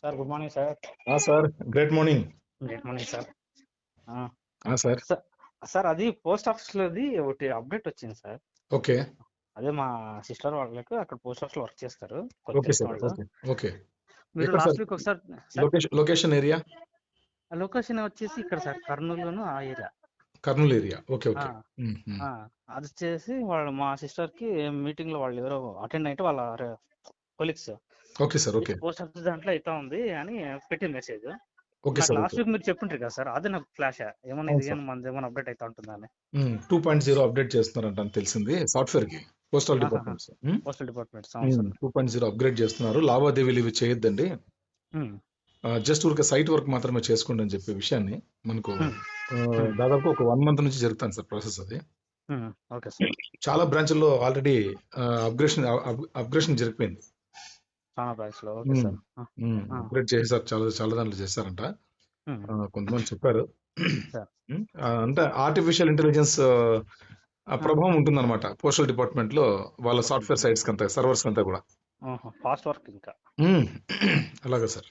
Sir good morning sir. Sir great morning. Good morning sir. Sir sir అది post office లోది ఒకటి update వచ్చింది sir. Okay అదే మా sister వాళ్ళకి అక్కడ పోస్ట్ ఆఫీస్ లో వర్క్ చేస్తారు. ఓకే సార్ ఓకే మీరు ఎక్కడ లాస్ట్ సార్? వీక్ ఒకసారి లొకేషన్ ఏరియా లొకేషన్ వచ్చేసి ఇక్కడ సార్ కర్నూలులోను ఆ area. Kurnool area. Okay okay అది వచ్చేసి వాళ్ళు మా సిస్టర్ కి మీటింగ్ లో వాళ్ళు ఎవరో అటెండ్ అయితే వాళ్ళ colleagues okay sir okay post office దాంట్లో అయితే ఉంది అని పెట్టిన మెసేజ్. ఓకే నాకు సార్ లాస్ట్ వీక్ మీరు చెప్పింటారు కదా సార్, అదే నాకు ఫ్లాష్ ఏమన్నా అవును ఇది సార్. మనది ఏమైనా అప్డేట్ అవుతా ఉంటుందని. 2.0 అప్డేట్ చేస్తున్నారంట అని తెలిసింది సాఫ్ట్వేర్ కి. Postal departments postal department 2.0 upgrade చేస్తున్నారు. లావాదేవీలు ఇవి చేయొద్దండి, జస్ట్ ఊరికే సైట్ వర్క్ మాత్రమే చేసుకోండి అని చెప్పే విషయాన్ని మనకు దాదాపు ఒక 1 month నుంచి జరుగుతాను సార్ ప్రాసెస్. అది ఓకే సార్. చాలా బ్రాంచ్ల్లో ఆల్రెడీ అప్గ్రేషన్ జరిగిపోయింది. చాలా బ్రాంచ్ లో ఓకే సార్. అప్గ్రేడ్ చేశారు, చాలా దాంట్లో చేశారంట. కొంతమంది చెప్పారు. సార్. అంటే ఆర్టిఫిషియల్ ఇంటెలిజెన్స్ ప్రభావం ఉంటుందన్నమాట పోస్టల్ డిపార్ట్మెంట్ లో, వాళ్ళ సాఫ్ట్వేర్ సైట్స్ కంతా, సర్వర్స్ కంతా కూడా ఫాస్ట్ వర్క్ ఇంకా. అలాగే సార్.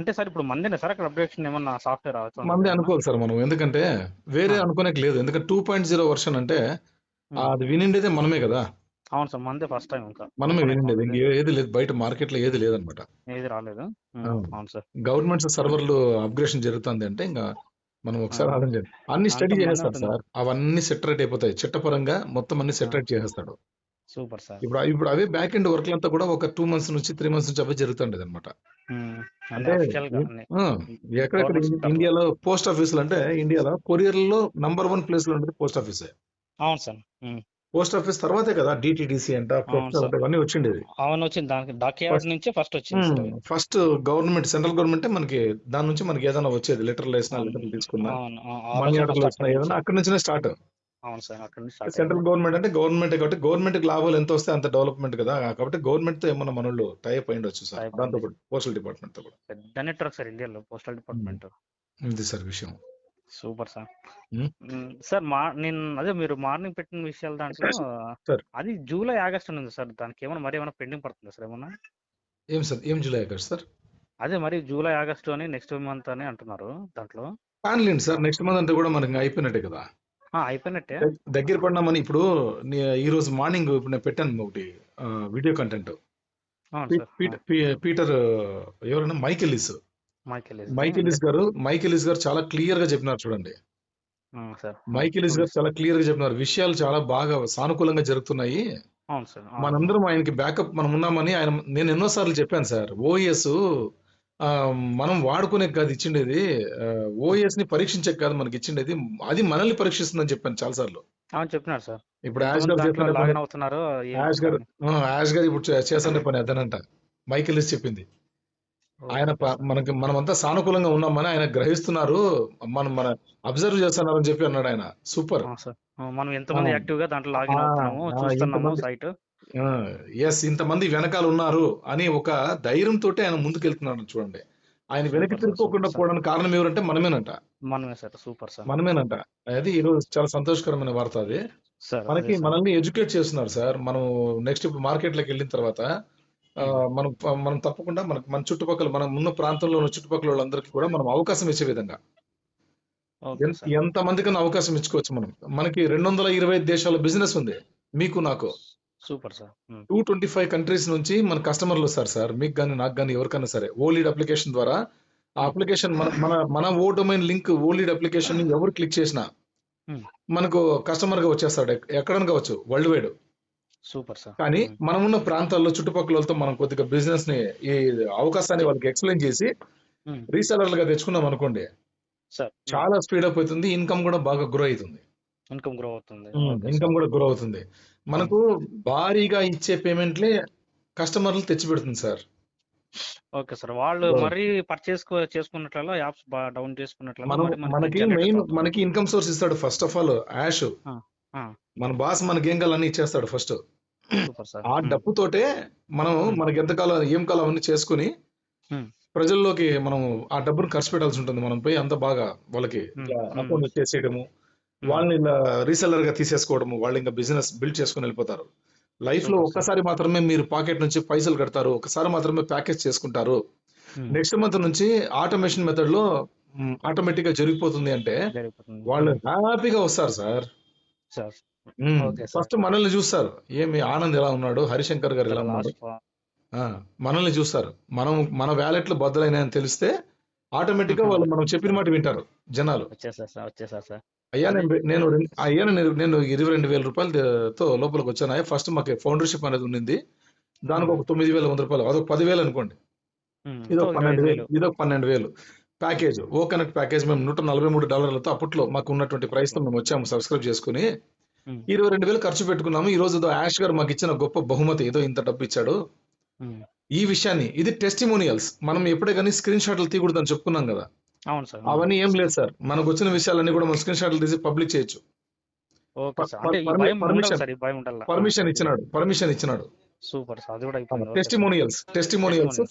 అంటే సార్ ఇప్పుడు మందేనా సార్ అక్కడ అప్డేషన్ ఏమన్నా సాఫ్ట్వేర్ మంది అనుకోవాలి సార్ మనం, ఎందుకంటే వేరే అనుకోనేకి లేదు. ఎందుకంటే 2.0 వర్షన్ అంటే అది వినిండేదే మనమే కదా. అవును సార్, మందే ఫస్ట్ టైం ఇంకా మనమే వినిండేది, ఏది లేదు బయట మార్కెట్ లో ఏది లేదనమాట. ఏది రాలేదు. అవును సార్. గవర్నమెంట్ సర్వర్లు అప్గ్రేషన్ జరుగుతుంది అంటే ఇంకా మనం ఒకసారి ఆలోచన చేయాలి. అన్ని స్టడీ చేసేస్తారు సార్, అవన్నీ సెటరేట్ అయిపోతాయి చట్టపరంగా, మొత్తం అన్ని సెటరేట్ చేసేస్తాడు. Super sir. ఇప్పుడు అవే బ్యాక్ ఎండ్ వర్క్ అంతా కూడా ఒక 2 months నుంచి 3 months నుంచి అవే జరుగుతుండేది అనమాట. అంటే ఎక్కడెక్కడ ఇండియాలో పోస్ట్ ఆఫీసులు అంటే, ఇండియాలో కొరియర్ లో నంబర్ 1 ప్లేస్ లో ఉండేది పోస్ట్ ఆఫీసే. అవును సార్. పోస్ట్ ఆఫీస్ తర్వాతే కదా డిటిడిసి అంట, ఇవన్నీ వచ్చిండేది. అవును వచ్చింది, దానికి డాక్యార్డ్ నుంచి ఫస్ట్ వచ్చింది. ఫస్ట్ గవర్నమెంట్, సెంట్రల్ గవర్నమెంట్ మనకి దాని నుంచి మనకి ఏదైనా వచ్చేది, లెటర్లు వేసినా, లెటర్లు తీసుకున్నా, మనీ ఆర్డర్లు వచ్చినా, ఏదైనా అక్కడి నుంచినే స్టార్ట్. అవును సార్, అక్కడ నుంచి సెంట్రల్ గవర్నమెంట్ అంటే గవర్నమెంట్ కాబట్టి గవర్నమెంట్ కి లాభాలు ఎంత వస్తే అంత డెవలప్మెంట్ కదా. కాబట్టి గవర్నమెంట్ తో ఏమన్నా మనోళ్ళు టైప్ అయి ఉండొచ్చు సార్, దాంతో పాటు పోస్టల్ డిపార్ట్మెంట్ తో కూడా. పెద్ద నెట్వర్క్ సార్ ఇండియాలో పోస్టల్ డిపార్ట్మెంట్. ఇది సార్ విషయం. Super sir. సార్ నేను అదే మీరు మార్నింగ్ పెట్టిన విషయాలు దాంట్లో అది జూలై ఆగస్ట్ అని ఉంది సార్, దానికి ఏమైనా మరి ఏమైనా పెండింగ్ పడుతుందా సార్ ఏమన్నా? ఏం సార్, ఏం జూలై ఆగస్ట్ సార్? అదే మరి జూలై ఆగస్ట్ అని నెక్స్ట్ మంత్ అని అంటున్నారు దాంట్లో. కానిలేండి సార్, నెక్స్ట్ మంత్ అంటే కూడా మనకి అయిపోయినట్టే కదా. అయిపోయినట్టే, దగ్గర పడినామని. ఇప్పుడు ఈ రోజు మార్నింగ్ ఇప్పుడు నేను పెట్టాను ఒకటి వీడియో కంటెంట్. పీటర్ ఎవరైనా మైకెలిస్ గారు చాలా క్లియర్ గా చెప్పినారు చూడండి. మైకెలిస్ గారు చాలా క్లియర్ గా చెప్పినారు, విషయాలు చాలా బాగా సానుకూలంగా జరుగుతున్నాయి, మనందరం ఆయనకి బ్యాకప్ మనం ఉన్నామని. నేను ఎన్నోసార్లు చెప్పాను సార్, ఓఎస్ మనం వాడుకునే కాదు ఇచ్చిండేది, ఓఎస్ ని పరీక్షించే కాదు మనకి ఇచ్చిండేది, అది మనల్ని పరీక్షిస్తుందని చెప్పాను చాలా సార్లు. చెప్పినారు సార్. ఇప్పుడు యాష్ గారు ఇప్పుడు చేసే పని అదనంట మైకెలిస్ చెప్పింది. ఆయన మనమంతా సానుకూలంగా ఉన్నామని ఆయన గ్రహిస్తున్నారు, మన అబ్జర్వ్ చేస్తున్నారు అని చెప్పి అన్నాడు ఆయన. సూపర్. మనం ఎంతమంది యాక్టివ్ గా దాంట్లో లాగిన్ అవుతున్నాము, చూస్తున్నాము సైట్. ఎస్, ఇంతమంది వెనకాల ఉన్నారు అని ఒక ధైర్యంతో ఆయన ముందుకెళ్తున్నాడు చూడండి. ఆయన వెనక్కి తిరుక్కోకుండా పోవడానికి కారణం ఎవరంటే మనమేనంట. మనమే సార్. Super sir. మనమేనంట. అది ఈరోజు చాలా సంతోషకరమైన వార్త. అది మనల్ని ఎడ్యుకేట్ చేస్తున్నారు సార్. మనం నెక్స్ట్ ఇప్పుడు మార్కెట్ లోకి వెళ్ళిన తర్వాత మనం తప్పకుండా మన చుట్టుపక్కల, మనం ఉన్న ప్రాంతంలో ఉన్న చుట్టుపక్కల వాళ్ళందరికీ కూడా మనం అవకాశం ఇచ్చే విధంగా ఎంత మందికన్నా అవకాశం ఇచ్చుకోవచ్చు. మనకి 225 దేశాల బిజినెస్ ఉంది, మీకు నాకు. Super sir. 225 కంట్రీస్ నుంచి మన కస్టమర్లు వస్తారు సార్, మీకు కానీ నాకు కానీ ఎవరికైనా సరే. ఓలీడ్ అప్లికేషన్ ద్వారా, ఆ అప్లికేషన్ మన ఓ డొమైన్ లింక్ ఓలీడ్ అప్లికేషన్ ఎవరు క్లిక్ చేసినా మనకు కస్టమర్ గా వచ్చేస్తాడు, ఎక్కడైనా కావచ్చు, వరల్డ్ వైడ్. Super sir. కానీ మనమున్న ప్రాంతాల్లో చుట్టుపక్కలతో మనం కొద్దిగా బిజినెస్ ని, ఈ అవకాశాన్ని వాళ్ళకి ఎక్స్ప్లెయిన్ చేసి రీసెలర్లు గా తెచ్చుకున్నాం అనుకోండి, చాలా స్పీడప్ అవుతుంది, ఇన్కమ్ కూడా బాగా గ్రో అవుతుంది. ఇన్కమ్ కూడా గ్రో అవుతుంది. మనకు భారీగా ఇచ్చే పేమెంట్లే కస్టమర్లు తెచ్చి పెడుతుంది సార్. Okay sir. వాళ్ళు మరి పర్చేస్ చేసుకున్నట్లలో యాప్స్ డౌన్ చేసుకున్నట్లలో మనకి ఇన్కమ్ సోర్స్ ఇస్తాడు. ఫస్ట్ ఆఫ్ ఆల్ యాష్, మన బాస్ మనకి ఏం కావాలని ఇచ్చేస్తాడు ఫస్ట్. ఆ డబ్బుతోటే మనం మనకి ఎంత కాలం ఏం కాలం అవన్నీ చేసుకుని ప్రజల్లోకి మనం ఆ డబ్బును ఖర్చు పెట్టాల్సి ఉంటుంది. మనం పోయి అంత బాగా వాళ్ళకి అకౌంట్ చేసేయడము, వాళ్ళని ఇలా రీసెల్లర్ గా తీసేసుకోవడము, వాళ్ళు ఇంకా బిజినెస్ బిల్డ్ చేసుకుని వెళ్ళిపోతారు. లైఫ్ లో ఒక్కసారి మాత్రమే మీరు పాకెట్ నుంచి పైసలు కడతారు, ఒకసారి మాత్రమే ప్యాకేజ్ చేసుకుంటారు. నెక్స్ట్ మంత్ నుంచి ఆటోమేషన్ మెథడ్ లో ఆటోమేటిక్ గా జరిగిపోతుంది అంటే వాళ్ళు హ్యాపీగా వస్తారు సార్. ఫస్ట్ మనల్ని చూస్తారు, ఏమి ఆనంద్ ఎలా ఉన్నాడు, హరిశంకర్ గారు ఎలా ఉన్నాడు, మనల్ని చూస్తారు. మన వ్యాలెట్లు బద్దలైనాయని తెలిస్తే ఆటోమేటిక్ గా వాళ్ళు మనం చెప్పిన మాట వింటారు జనాలు. అయ్యా నేను 22,000 రూపాయలతో లోపలికి వచ్చాను. ఫస్ట్ మాకు ఫౌండర్షిప్ అనేది ఉండింది, దానికి ఒక 9,100 రూపాయలు, అదొక 10,000 అనుకోండి, ఇదొక 12,000, ఇదొక 12,000 ప్యాకేజ్. ఓ కనెక్ట్ ప్యాకేజ్ మేము $143 అప్పట్లో మాకు ఉన్నటువంటి ప్రైస్ తో మేము వచ్చాము సబ్స్క్రైబ్ చేసుకుని. 22,000 ఖర్చు పెట్టుకున్నాము. ఈ రోజు యాష్ గారు మాకు ఇచ్చిన గొప్ప బహుమతి, ఏదో ఇంత డబ్బు ఇచ్చాడు. ఈ విషయాన్ని, ఇది టెస్టిమోనియల్స్. మనం ఎప్పుడే కానీ స్క్రీన్ షాట్లు తీయకూడదని చెప్పుకున్నాం కదా. అవును సార్. అవన్నీ ఏం లేదు సార్, మనకు వచ్చిన విషయాలన్నీ కూడా మనం స్క్రీన్ షాట్లు తీసి పబ్లిక్ చేయొచ్చు. పర్మిషన్ ఇచ్చినాడు. Super sir. అది కూడా టెస్టిమోనియల్స్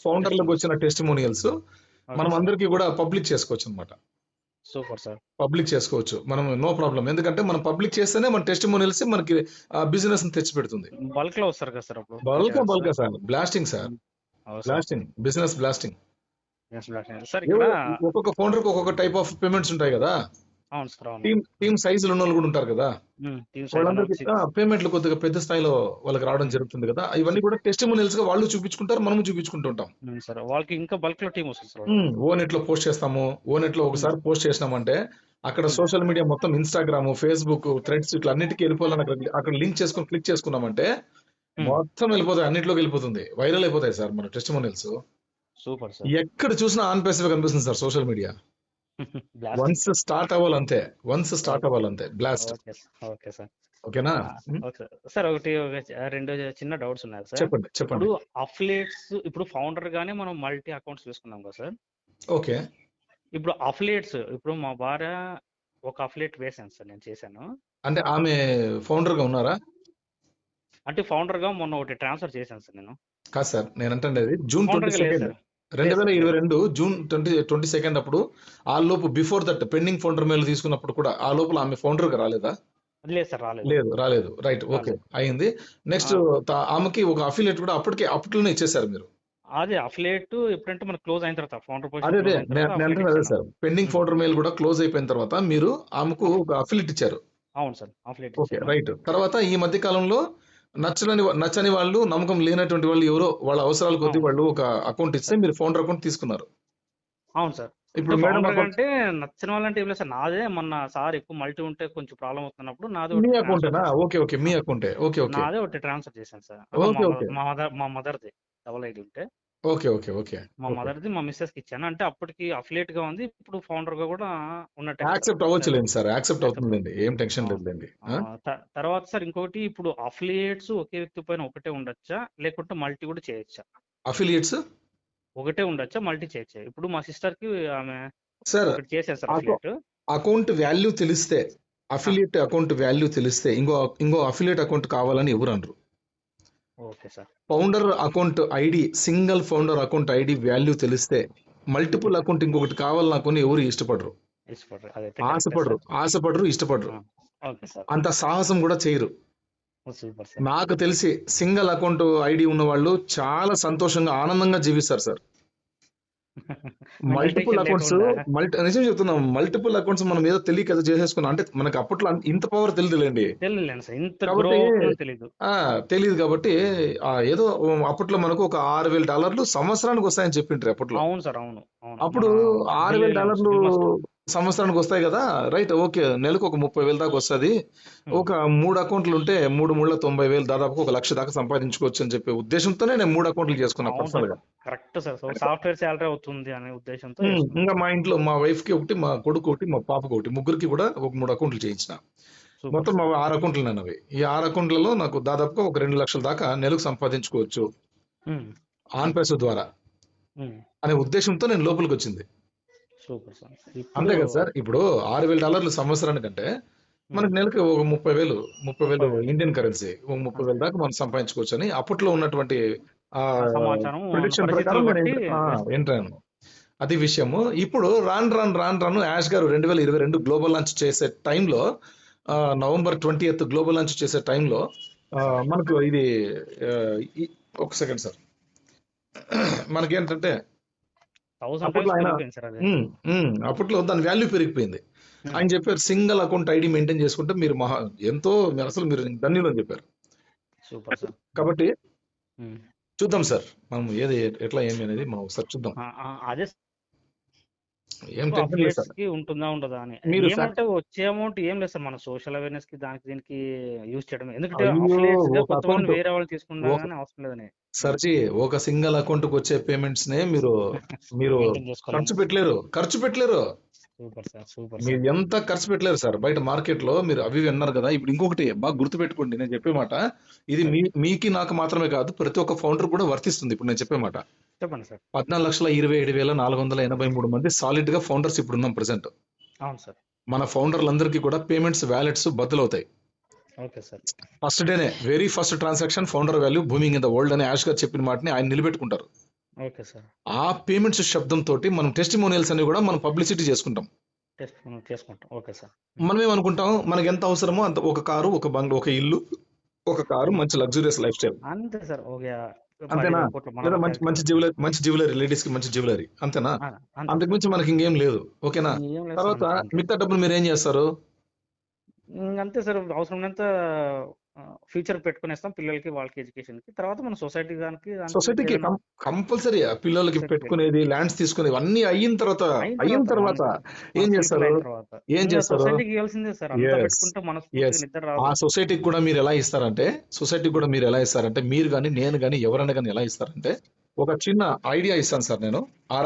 ఫౌండర్లకు వచ్చిన టెస్టిమోనియల్స్ మనం అందరికీ కూడా పబ్లిక్ చేసుకోవచ్చు అనమాట. Super sir. పబ్లిక్ చేసుకోవచ్చు మనం, నో ప్రాబ్లం. ఎందుకంటే మనం పబ్లిక్ చేస్తేనే మన టెస్టిమోనియల్స్ మనకి బిజినెస్ తెచ్చి పెడుతుంది. బల్క్ లో వస్తారు కదా సార్ అప్పుడు. Bulk sir, blasting sir, blasting, business blasting. ఒక్కొక్క ఫౌండర్ కి ఒక్కొక్క టైప్ ఆఫ్ పేమెంట్స్ ఉంటాయి కదా. టీమ్ సైజులు ఉన్న వాళ్ళు కూడా ఉంటారు కదా, వాళ్ళందరికీ పేమెంట్లు కొద్దిగా పెద్ద స్థాయిలో వాళ్ళకి రావడం జరుగుతుంది కదా. ఇవన్నీ కూడా టెస్టిమోనియల్స్ గా వాళ్ళు చూపించుకుంటారు, మనము చూపించుకుంటుంటాం. వాళ్ళకి ఇంకా బల్క్ లో టీమ్ వస్తుంది. ఓనెట్ లో పోస్ట్ చేస్తాము. ఓనెట్ లో ఒకసారి పోస్ట్ చేసినామంటే అక్కడ సోషల్ మీడియా మొత్తం, ఇన్స్టాగ్రామ్, ఫేస్బుక్, థ్రెడ్స్, ఇట్లా అన్నిటికీ వెళ్ళిపోవాలని అక్కడ లింక్ చేసుకుని క్లిక్ చేసుకున్నామంటే మొత్తం వెళ్ళిపోతాయి, అన్నింటిలోకి వెళ్ళిపోతుంది, వైరల్ అయిపోతాయి సార్ మన టెస్టిమోనియల్స్. Super sir. ఎక్కడ చూసినా ఆన్ పేస్ కనిపిస్తుంది sir social media. Once start అవ్వాలంతే, బ్లాస్ట్. ఓకేనా సార్? ఒకటి రెండు చిన్న డౌట్స్ ఉన్నాయి సార్. చెప్పండి. ఇప్పుడు అఫిలియేట్స్, ఇప్పుడు ఫౌండర్ గానే మనం మల్టీ అకౌంట్స్ తీసుకున్నాం కదా సార్. ఓకే. ఇప్పుడు అఫిలియేట్స్, ఇప్పుడు మా భార్య ఒక అఫిలియేట్ వేసాను సార్, నేను చేశాను. అంటే ఆమె ఫౌండర్ గా ఉన్నారా? అంటే ఫౌండర్ గా మొన్న ఒకటి ట్రాన్స్ఫర్ చేశాను సార్ నేను. కాదు సార్, నేను అంటే జూన్ 2022 జూన్ 22 అప్పుడు, ఆ లోపు before that pending founder mail తీసుకున్నప్పుడు కూడా ఆ లోపల ఆమె ఫౌండర్ గా రాలేదా? లేదు సార్, రాలేదు. రైట్, ఓకే, అయింది. నెక్స్ట్ ఆమెకి ఒక అఫిలియేట్ కూడా అప్పట్లోనే ఇచ్చేసారు మీరు. అదే అఫిలియేట్ ఎప్పుడంటే మనకు క్లోజ్ అయిన తర్వాత ఫౌండర్ అదే సార్, పెండింగ్ ఫౌండర్ మెయిల్ కూడా క్లోజ్ అయిపోయిన తర్వాత మీరు ఆమెకు ఒక అఫిలియేట్ ఇచ్చారు. అవును సార్, అఫిలియేట్. Okay, right. తర్వాత ఈ మధ్య కాలంలో నచ్చని వాళ్ళు, నమ్మకం లేనటువంటి వాళ్ళు ఎవరో వాళ్ళ అవసరాల కొద్దీ వాళ్ళు ఒక అకౌంట్ ఇస్తే మీరు ఫౌండర్ అకౌంట్ తీసుకున్నారు. అవును సార్. ఇప్పుడు ఫౌండర్ అంటే నచ్చిన వాళ్ళంటే ఏం లేదు సార్, నాదే. మొన్న సార్ ఎక్కువ మల్టీ ఉంటే కొంచెం ప్రాబ్లం అవుతున్నప్పుడు నాదే. మీ అకౌంటేనా? ఓకే, మీ అకౌంటే. ఓకే, నాదే ఒకటి ట్రాన్స్ఫర్ చేశాను సార్. మా మదర్ది డబుల్ ఐడి ఉంటే. ఓకే. మా మదర్ది మా మిస్సెస్ కి ఇచ్చాను. అంటే అప్పటికి అఫిలియేట్ గా ఉంది, ఇప్పుడు ఫౌండర్ గా కూడా ఉన్నట్టు. యాక్సెప్ట్ అవ్వచ్చులేండి సార్, యాక్సెప్ట్ అవుతుందండి, ఏం టెన్షన్ లేదండి. తర్వాత సార్ ఇంకోటి, ఇప్పుడు అఫిలియేట్స్ ఒకే వ్యక్తి పైన ఒకటే ఉండొచ్చా, లేకుంటే మల్టీ కూడా చేయొచ్చా? అఫిలియేట్స్ ఒకటే ఉండొచ్చా, మల్టీ చేయొచ్చా? ఇప్పుడు మా సిస్టర్ కి ఆమె సార్ చేశారు సార్ అఫిలియేట్. అకౌంట్ వాల్యూ తెలిస్తే, అఫిలియేట్ అకౌంట్ వాల్యూ తెలిస్తే ఇంకో అఫిలియేట్ అకౌంట్ కావాలని ఎవరు అనరు. Okay sir. Founder account ID, single founder account ID value తెలిస్తే మల్టిపుల్ అకౌంట్ ఇంకొకటి కావాలని అనుకుని ఎవరు ఇష్టపడరు, ఇష్టపడరు. అంత సాహసం కూడా చేయరు. నాకు తెలిసి సింగిల్ అకౌంట్ ఐడి ఉన్న వాళ్ళు చాలా సంతోషంగా, ఆనందంగా జీవిస్తారు సార్. మల్టిపుల్ అకౌంట్స్, నిజం చెప్తున్నాం, మల్టిపుల్ అకౌంట్స్ మనం ఏదో తెలియక చేసేసుకున్నాం. అంటే మనకి అప్పట్లో ఇంత పవర్ తెలియదులేండి, తెలియదు కాబట్టి ఏదో అప్పట్లో మనకు ఒక $6,000 సంవత్సరానికి వస్తాయని చెప్పింటారు అప్పట్లో. అవును సార్, అవును. అప్పుడు $6,000 సంవత్సరానికి వస్తాయి కదా, రైట్. ఓకే, నెలకు ఒక 30,000 దాకా వస్తుంది. ఒక 3 అకౌంట్లు ఉంటే 3,90,000, దాదాపు 1,00,000 దాకా సంపాదించుకోవచ్చు అని చెప్పే ఉద్దేశంతోనే నేను 3 అకౌంట్లు చేసుకున్నా పర్సనల్ గా. కరెక్ట్ సార్, సాఫ్ట్వేర్ శాలరీ అవుతుంది అనే ఉద్దేశంతో. ఇంకా మా ఇంట్లో మా వైఫ్ కి ఒకటి, మా కొడుకు ఒకటి, మా పాపకు ఒకటి, ముగ్గురికి కూడా ఒక 3 అకౌంట్లు చేయించిన. మొత్తం 6 అకౌంట్లు అన్నవి. ఈ 6 అకౌంట్లలో నాకు దాదాపుగా ఒక 2 లక్షల దాకా నెలకు సంపాదించుకోవచ్చు ఆన్ పేస్ ద్వారా అనే ఉద్దేశంతో నేను లోపలికి వచ్చింది. అంతే కదా సార్. ఇప్పుడు $6,000 సంవత్సరానికంటే మనకి నెలకి ఒక 30,000 ఇండియన్ కరెన్సీ, ఒక 30,000 దాకా మనం సంపాదించుకోవచ్చు అని అప్పట్లో ఉన్నటువంటి ప్రిడిక్షన్ ప్రకారం ఏంటాను. అది విషయము. ఇప్పుడు రాను యాష్ గారు 2022 గ్లోబల్ లాంచ్ చేసే టైంలో, November 20th గ్లోబల్ లాంచ్ చేసే టైంలో మనకు ఇది ఒక సెకండ్ సార్, మనకేంటంటే అప్పట్లో ఆయన అప్పట్లో దాని వాల్యూ పెరిగిపోయింది. ఆయన చెప్పారు సింగిల్ అకౌంట్ ఐడి మెయింటైన్ చేసుకుంటే మీరు ఎంతో అసలు మీరు ధన్యులు అని చెప్పారు. కాబట్టి చూద్దాం సార్ మనం ఏది ఎట్లా ఏమి అనేది మనం ఒకసారి చూద్దాం. అదే ఏం టెన్షన్ లేదు సార్. ఉంటుందా ఉండదా అని. ఏమంటే వచ్చే అమౌంట్ ఏం లేదు సార్, మన సోషల్ అవేర్నెస్ కి దానికి దీనికి యూజ్ చేయడం. ఎందుకంటే వేరే వాళ్ళు తీసుకుంటా కానీ అవసరం లేదని. సర్జీ ఒక సింగిల్ అకౌంట్ కి వచ్చే పేమెంట్స్ నే మీరు ఖర్చు పెట్టలేరు. మీరు ఎంత ఖర్చు పెట్టలేరు సార్. బయట మార్కెట్ లో మీరు అవి అన్నారు కదా. ఇప్పుడు ఇంకొకటి బాగా గుర్తు పెట్టుకోండి, నేను చెప్పే మాట ఇది మీకు నాకు మాత్రమే కాదు, ప్రతి ఒక్క ఫౌండర్ కూడా వర్తిస్తుంది. ఇప్పుడు నేను చెప్పే మాట, చెప్పండి సార్. 14,27,483 మంది సాలిడ్ గా ఫౌండర్స్ ఇప్పుడు ఉన్నాం ప్రెసెంట్. అవును సార్. మన ఫౌండర్లందరికీ కూడా పేమెంట్స్ వ్యాలెట్స్ బద్దలవుతాయి. Okay sir. ఫస్ట్ డేనే very first transaction founder value booming in the world అని యాష్ గారు చెప్పిన మాటని ఆయన నిలబెట్టుకుంటారు. Okay sir. ఆ పేమెంట్స్ శబ్దం తోటి మనం టెస్టిమోనియల్స్ అని కూడా మనం పబ్లిసిటీ చేసుకుంటాం. Okay sir. మనం ఏమనుకుంటాం, మనకి ఎంత అవసరమో అంత, ఒక కారు, ఒక బంగ్లా, ఒక ఇల్లు, ఒక కారు, మంచి లగ్జూరియస్ లైఫ్ స్టైల్, అంతే సార్. అంతేనా? లేదా మంచి జ్యువెలరీ, లేడీస్ కి మంచి జ్యువెలరీ, అంతేనా? అంతకుమించి మనకి ఇంకేం లేదు. ఓకేనా? తర్వాత మిగతా డబ్బులు మీరు ఏం చేస్తారు? అంతే సార్, అవసరమైనంత ఫ్యూచర్ పెట్టుకునేస్తాం పిల్లలకి, వాళ్ళకి ఎడ్యుకేషన్ కి. తర్వాత మన సొసైటీకి కంపల్సరీ పిల్లలకి పెట్టుకునేది, ల్యాండ్స్ తీసుకునేది అన్ని అయిన తర్వాత ఏం చేస్తారు? ఆ సొసైటీకి కూడా మీరు ఎలా ఇస్తారంటే, మీరు కానీ నేను కానీ ఎవరైనా కానీ ఎలా ఇస్తారంటే, ఒక చిన్న ఐడియా ఇస్తాను సార్ నేను. ఆ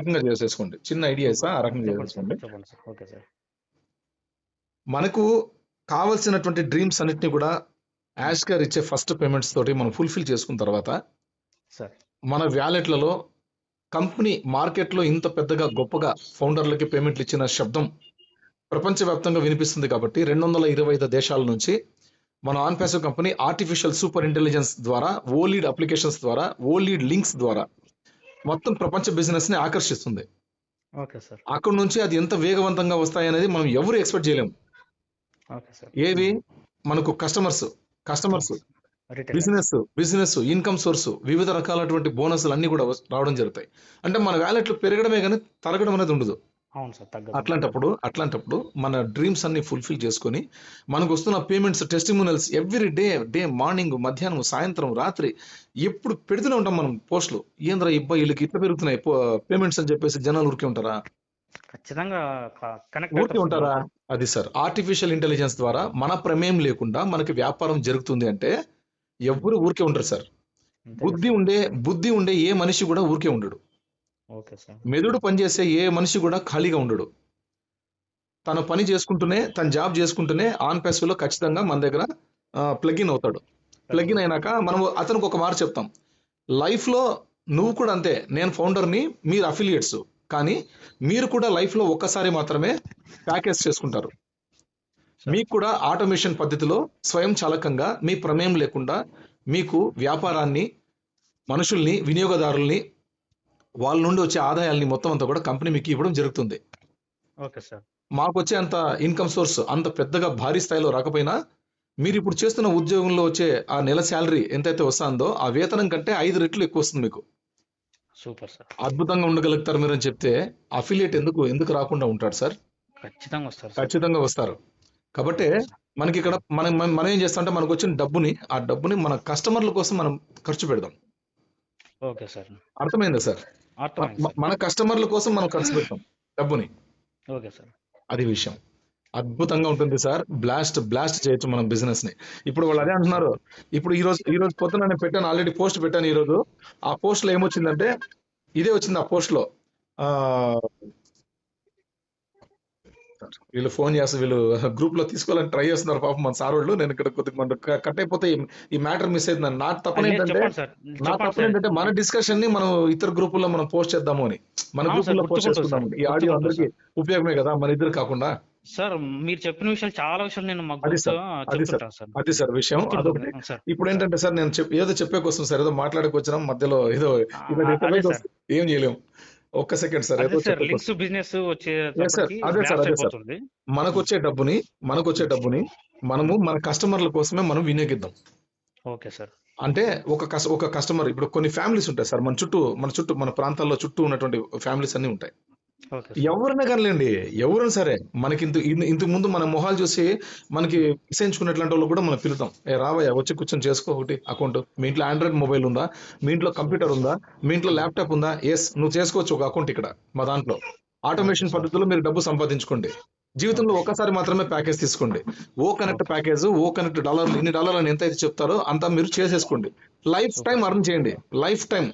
రకంగా చేసేసుకోండి. చిన్న ఐడియా ఇస్తా, ఆ రకంగా చేసేసుకోండి. మనకు కావలసినటువంటి డ్రీమ్స్ అన్నిటిని కూడా యాష్ గారు ఇచ్చే ఫస్ట్ పేమెంట్స్ తోటి మనం ఫుల్ఫిల్ చేసుకున్న తర్వాత మన వ్యాలెట్లలో కంపెనీ మార్కెట్లో ఇంత పెద్దగా గొప్పగా ఫౌండర్లకి పేమెంట్లు ఇచ్చిన శబ్దం ప్రపంచవ్యాప్తంగా వినిపిస్తుంది. కాబట్టి 225 దేశాల నుంచి మన on passive company artificial super intelligence ద్వారా, ఓలీడ్ అప్లికేషన్స్ ద్వారా, ఓలీడ్ లింక్స్ ద్వారా మొత్తం ప్రపంచ బిజినెస్ ని ఆకర్షిస్తుంది. అక్కడ నుంచి అది ఎంత వేగవంతంగా వస్తాయనేది మనం ఎవరు ఎక్స్పెక్ట్ చేయలేము. ఏవి మనకు కస్టమర్స్, బిజినెస్ ఇన్కమ్ సోర్స్, వివిధ రకాలటువంటి బోనస్లు అన్ని కూడా రావడం జరుగుతాయి. అంటే మన వ్యాలెట్లు పెరగడమే కానీ తరగడం అనేది ఉండదు. అట్లాంటప్పుడు మన డ్రీమ్స్ అన్ని ఫుల్ఫిల్ చేసుకొని మనకు వస్తున్న payments, testimonials every day morning, మధ్యాహ్నం, సాయంత్రం, రాత్రి ఎప్పుడు పెడుతూనే ఉంటాం మనం పోస్టులు. ఏంద్రా ఇబ్బా వీళ్ళకి ఇట్లా పెరుగుతున్నాయి పేమెంట్స్ అని చెప్పేసి జనాలు ఊరికే ఉంటారా? ఊరికే ఉంటారా? అది సార్, ఆర్టిఫిషియల్ ఇంటెలిజెన్స్ ద్వారా మన ప్రమేయం లేకుండా మనకి వ్యాపారం జరుగుతుంది అంటే ఎవరు ఊరికే ఉండరు సార్. బుద్ధి ఉండే ఏ మనిషి కూడా ఊరికే ఉండడు. మెదడు పనిచేసే ఏ మనిషి కూడా ఖాళీగా ఉండడు. తన పని చేసుకుంటూనే, తన జాబ్ చేసుకుంటూనే ఆన్ ప్యాసివ్ లో ఖచ్చితంగా మన దగ్గర ప్లగిన్ అవుతాడు. ప్లగిన్ అయినాక మనం అతనికి ఒక మాట చెప్తాం, లైఫ్ లో నువ్వు కూడా అంతే, నేను ఫౌండర్ని, మీరు అఫిలియేట్స్, కానీ మీరు కూడా లైఫ్ లో ఒక్కసారి మాత్రమే ప్యాకేజ్ చేసుకుంటారు. మీకు కూడా ఆటోమేషన్ పద్ధతిలో స్వయం చాలకంగా మీ ప్రమేయం లేకుండా మీకు వ్యాపారాన్ని, మనుషుల్ని, వినియోగదారుల్ని, వాళ్ళ నుండి వచ్చే ఆదాయాల్ని మొత్తం అంతా కూడా కంపెనీ మీకు ఇవ్వడం జరుగుతుంది. మాకు వచ్చే అంత ఇన్కమ్ సోర్స్ అంత పెద్దగా భారీ స్థాయిలో రాకపోయినా మీరు ఇప్పుడు చేస్తున్న ఉద్యోగంలో వచ్చే ఆ నెల శాలరీ ఎంతైతే వస్తుందో ఆ వేతనం కంటే 5 రెట్లు ఎక్కువ వస్తుంది మీకు. సూపర్ సార్, అద్భుతంగా ఉండగలుగుతారు మీరు అని చెప్తే అఫిలియేట్ ఎందుకు రాకుండా ఉంటాడు సార్? ఖచ్చితంగా వస్తారు. కాబట్టి మనకి ఇక్కడ మనం ఏం చేస్తామంటే మనకు వచ్చిన ఆ డబ్బుని మన కస్టమర్ల కోసం మనం ఖర్చు పెడదాం. ఓకే సార్, అర్థమైందా సార్? మన కస్టమర్ల కోసం మనం ఖర్చు పెడతాం డబ్బుని. ఓకే సార్, అది విషయం. అద్భుతంగా ఉంటుంది సార్. బ్లాస్ట్ చేయొచ్చు మనం బిజినెస్ ని. ఇప్పుడు వాళ్ళు అదే అంటున్నారు. ఇప్పుడు ఈ రోజు పొద్దున నేను పెట్టాను, ఆల్రెడీ పోస్ట్ పెట్టాను. ఈ రోజు ఆ పోస్ట్ లో ఏమొచ్చిందంటే ఇదే వచ్చింది. ఆ పోస్ట్ లో వీళ్ళు ఫోన్ చేస్తారు, వీళ్ళు గ్రూప్ లో తీసుకోవాలని ట్రై చేస్తున్నారు పాపం మన సార్ వాళ్ళు. నేను ఇక్కడ కొద్దిగా కట్ అయిపోతే ఈ మ్యాటర్ మిస్ అవుతుంది. నా తప్పని ఏంటంటే మన డిస్కషన్ ని మనం ఇతర గ్రూపుల్లో మనం పోస్ట్ చేద్దాము అని, మన గ్రూపుల్లో పోస్ట్ చేస్తున్నాము. ఈ ఆడియో అందరికి ఉపయోగమే కదా, మన ఇద్దరు కాకుండా. సార్ మీరు చెప్పిన విషయాలు చాలా విషయాలు నేను అది సార్ విషయం. అదొకటి. ఇప్పుడు ఏంటంటే సార్ నేను ఏదో చెప్పేకొస్తాం సార్, ఏదో మాట్లాడకొచ్చినాం మధ్యలో, ఏదో ఏం చేయలేము. ఒక్క సెకండ్ సార్, మనకు వచ్చే డబ్బుని మనము మన కస్టమర్ల కోసమే మనం వినియోగిద్దాం. Okay sir. అంటే ఒక కస్టమర్, ఇప్పుడు కొన్ని ఫ్యామిలీస్ ఉంటాయి సార్ మన ప్రాంతాల్లో చుట్టూ ఉన్నటువంటి ఫ్యామిలీస్ అన్ని ఉంటాయి. ఎవరైనా కానిలేండి, ఎవరైనా సరే మనకి ఇంతకు ముందు మన మొహాలు చూసి మనకి విసేయించుకున్నట్లాంటి వాళ్ళు కూడా మనం పిలుతాం, రావయ్య వచ్చి కూర్చొని చేసుకో ఒకటి అకౌంట్, మీ ఇంట్లో ఆండ్రాయిడ్ మొబైల్ ఉందా, మీ ఇంట్లో కంప్యూటర్ ఉందా, మీ ఇంట్లో ల్యాప్టాప్ ఉందా, ఎస్ నువ్వు చేసుకోవచ్చు ఒక అకౌంట్ ఇక్కడ మా దాంట్లో ఆటోమేషన్ పద్ధతిలో మీరు డబ్బు సంపాదించుకోండి. జీవితంలో ఒకసారి మాత్రమే ప్యాకేజ్ తీసుకోండి. ఓ కనెక్ట్ ప్యాకేజ్, ఓ కనెక్ట్ డాలర్లు, ఇన్ని డాలర్లు అని ఎంత అయితే చెప్తారో అంతా మీరు చేసేసుకోండి. లైఫ్ టైం అర్న్ చేయండి. లైఫ్ టైం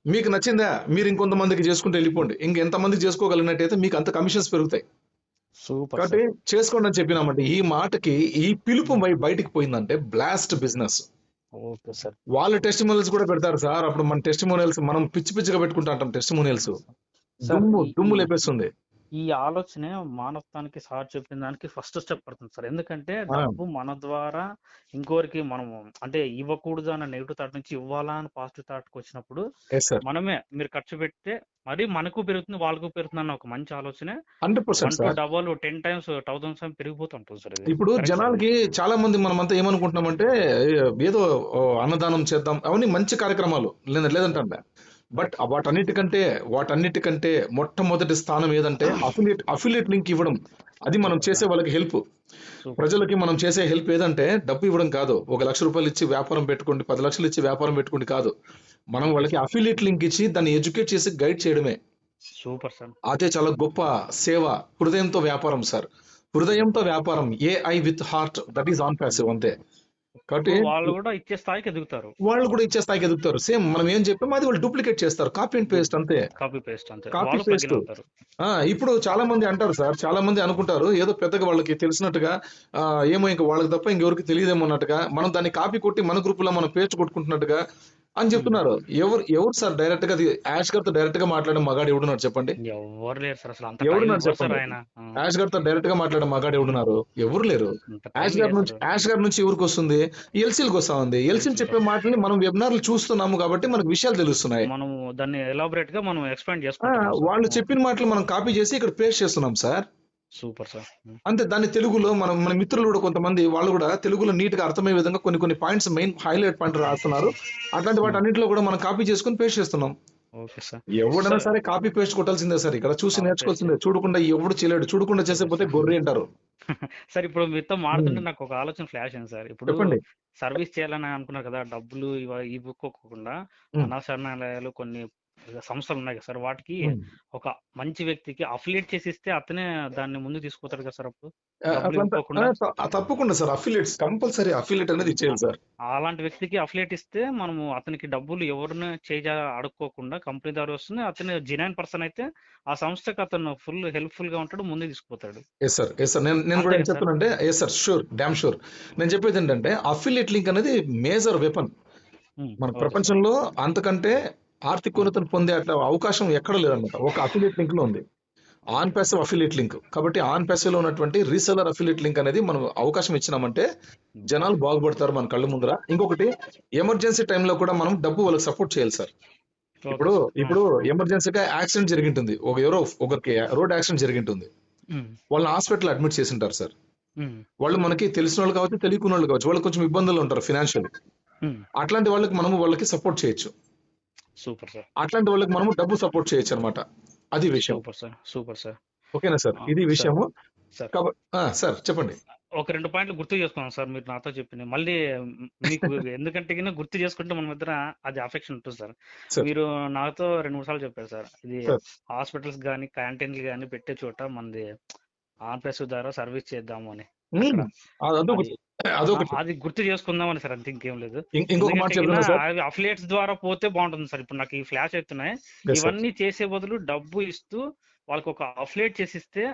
మీకు నచ్చిందా మీరు ఇంకొంతమందికి చేసుకుంటూ వెళ్ళిపోండి. ఇంకెంతమందికి చేసుకోగలిగినట్టయితే మీకు అంత కమిషన్స్ పెరుగుతాయి. కాబట్టి చేసుకోండి అని చెప్పినామంటే ఈ మాటకి ఈ పిలుపు బయటికి పోయిందంటే బ్లాస్ట్ బిజినెస్. వాళ్ళ టెస్టిమోనియల్స్ కూడా పెడతారు సార్. అప్పుడు మన టెస్టిమోనియల్స్ మనం పిచ్చిగా పెట్టుకుంటా అంటాం. టెస్టిమోనియల్స్ దుమ్ము లేపేస్తుంది. ఈ ఆలోచనే మానవత్వానికి సార్ చెప్పిన దానికి ఫస్ట్ స్టెప్ పడుతుంది సార్. ఎందుకంటే డబ్బు మన ద్వారా ఇంకోరికి మనము అంటే ఇవ్వకూడదు అన్న నెగిటివ్ థాట్ నుంచి ఇవ్వాలా అని పాజిటివ్ థాట్ వచ్చినప్పుడు మనమే మీరు ఖర్చు పెడితే మరి మనకు పెరుగుతుంది, వాళ్ళకు పెరుగుతుంది అన్న ఒక మంచి ఆలోచనే 1 డబల్ 10 times 1000 పెరిగిపోతుంటుంది సార్. ఇప్పుడు జనాలకి చాలా మంది మనమంతా ఏమనుకుంటున్నామంటే ఏదో అన్నదానం చేద్దాం, అవన్నీ మంచి కార్యక్రమాలు లేదంటే, బట్ వాటన్నిటికంటే మొట్టమొదటి స్థానం ఏదంటే అఫిలియేట్ లింక్ ఇవ్వడం. అది మనం చేసే వాళ్ళకి హెల్ప్, ప్రజలకి మనం చేసే హెల్ప్ ఏదంటే డబ్బు ఇవ్వడం కాదు. 1 లక్ష రూపాయలు ఇచ్చి వ్యాపారం పెట్టుకోండి, 10 లక్షలు ఇచ్చి వ్యాపారం పెట్టుకోండి కాదు. మనం వాళ్ళకి అఫిలియేట్ లింక్ ఇచ్చి దాన్ని ఎడ్యుకేట్ చేసి గైడ్ చేయడమే. Super sir. అదే చాలా గొప్ప సేవ. హృదయంతో వ్యాపారం సార్, హృదయంతో వ్యాపారం. AI with heart, that is on passive అంతే. కాబట్టి వాళ్ళు కూడా ఇచ్చే స్థాయికి ఎదుగుతారు. సేమ్ మనం ఏం చెప్పామో అది వాళ్ళు డూప్లికేట్ చేస్తారు. కాపీ అండ్ పేస్ట్ అంతే. Copy paste. ఇప్పుడు చాలా మంది అంటారు సార్, చాలా మంది అనుకుంటారు ఏదో పెద్దగా వాళ్ళకి తెలిసినట్టుగా, ఏమో ఇంకా వాళ్ళకి తప్ప ఇంకెవరికి తెలియదేమో అన్నట్టుగా, మనం దాన్ని కాపీ కొట్టి మన గ్రూప్ లో మనం పేస్ట్ కొట్టుకుంటున్నట్టుగా అని చెప్తున్నారు. ఎవరు సార్ డైరెక్ట్ గా యాష్ గారితో డైరెక్ట్ గా మాట్లాడే మగాడు ఎవడున్నారు చెప్పండి? ఎవడున్నారు చెప్పండి? యాష్ గారితో డైరెక్ట్ గా మాట్లాడే మగాడు ఎవడున్నారు? ఎవరు లేరు. యాష్ గారి నుంచి ఎవరికి వస్తుంది? ఎల్సీలకు వస్తా ఉంది. ఎల్సీలు చెప్పే మాటల్ని మనం వెబినార్లు చూస్తున్నాము కాబట్టి మనకు విషయాలు తెలుస్తున్నాయి. వాళ్ళు చెప్పిన మాటలు మనం కాపీ చేసి ఇక్కడ పేస్ట్ చేస్తున్నాం సార్. Super sir. అంతే. దాన్ని తెలుగులో మన మిత్రులు కూడా కొంతమంది వాళ్ళు కూడా తెలుగులో నీట్ గా అర్థమయ్యే విధంగా కొన్ని పాయింట్స్, మెయిన్ హైలైట్ పాయింట్ రాస్తున్నారు. అట్లాంటి వాటి అన్నింటిలో కూడా మనం కాపీ చేసుకుని పేస్ట్ చేస్తున్నాం. ఎవడైనా సరే కాపీ పేస్ట్ కొట్టాల్సిందే సార్. ఇక్కడ చూసి నేర్చుకోవాల్సిందే. చూడకుండా ఎవడు చేయలేడు. చూడకుండా చేసేపోతే గొర్రె అంటారు. సార్ ఇప్పుడు మీతో మాట్లాడుతుంటే నాకు ఒక ఆలోచన ఫ్లాష్ అయింది సార్. ఇప్పుడు సర్వీస్ చేయాలని అనుకున్నారు కదా, డబ్బులు ఇవ్వకోకుండా అనాశరణాలయాలు కొన్ని సంస్థలు ఉన్నాయి కదా సార్, వాటికి ఒక మంచి వ్యక్తికి అఫిలియేట్ చేసి ఇస్తే అతనే దాన్ని ముందు తీసుకుపోతాడు కదా సార్. అప్పుడు తప్పకుండా సార్ అఫిలియేట్స్ కంపల్సరీ అఫిలియేట్ అనేది ఇచ్చేయాలి సార్. అలాంటి వ్యక్తికి అఫిలియేట్ ఇస్తే మనము అతనికి డబ్బులు ఎవరిని అడుక్కోకుండా కంపెనీ ద్వారా వస్తుంది. అతను జెన్యూన్ పర్సన్ అయితే ఆ సంస్థకి అతను ఫుల్ హెల్ప్ఫుల్ గా ఉంటాడు, ముందు తీసుకుపోతాడు. నేను కూడా ఏం చెప్తానంటే షూర్, డామ్ షూర్. నేను చెప్పేది ఏంటంటే అఫిలియేట్ లింక్ అనేది మేజర్ వెపన్ మన ప్రపంచంలో. అంతకంటే ఆర్థికోన్నతను పొందే అవకాశం ఎక్కడ లేదన్నమాట. ఒక అఫిలియేట్ లింక్ లో ఉంది, ఆన్ ప్యాసివ్ అఫిలియేట్ లింక్. కాబట్టి ఆన్ ప్యాసివ్ లో ఉన్నటువంటి రీసెలర్ అఫిలియేట్ లింక్ అనేది మనం అవకాశం ఇచ్చినామంటే జనాలు బాగుపడతారు మన కళ్ళు ముందర. ఇంకొకటి ఎమర్జెన్సీ టైంలో కూడా మనం డబ్బు వాళ్ళకి సపోర్ట్ చేయాలి సార్. ఇప్పుడు ఎమర్జెన్సీగా యాక్సిడెంట్ జరిగింటుంది, ఒకరికి రోడ్ యాక్సిడెంట్ జరిగింటుంది, వాళ్ళని హాస్పిటల్ అడ్మిట్ చేసి ఉంటారు సార్. వాళ్ళు మనకి తెలిసిన వాళ్ళు కావచ్చు, తెలియకున్న వాళ్ళు కావచ్చు, వాళ్ళు కొంచెం ఇబ్బందులు ఉంటారు ఫినాన్షియల్. అట్లాంటి వాళ్ళకి మనము వాళ్ళకి సపోర్ట్ చేయొచ్చు. Super sir. అట్లాంటి వాళ్ళకి మనము డబ్బు సపోర్ట్ చేయొచ్చు అనమాట. అది విషయం. Super sir. ఓకేనా సార్? ఇది విషయము సార్. చెప్పండి. ఒక 2 పాయింట్లు గుర్తు చేసుకున్నాం సార్ మీరు నాతో చెప్పింది. మళ్ళీ మీకు ఎందుకంటే గుర్తు చేసుకుంటే మన ఇద్దర అది అఫెక్షన్ ఉంటుంది సార్. మీరు నాతో 2-3 సార్లు చెప్పారు సార్, ఇది హాస్పిటల్స్ గానీ క్యాంటీన్లు గానీ పెట్టే చోట మనది ఆన్ ప్రెస్ ద్వారా సర్వీస్ చేద్దాము అని. అది గుర్తు చేసుకుందామని సార్, అంతే, ఇంకేం లేదు. అఫిలియేట్స్ ద్వారా పోతే బాగుంటుంది సార్. ఇప్పుడు నాకు ఈ ఫ్లాష్ అవుతున్నాయి. ఇవన్నీ చేసే బదులు డబ్బు ఇస్తూ వాళ్ళకి ఒక అఫిలియేట్ చేసిస్తే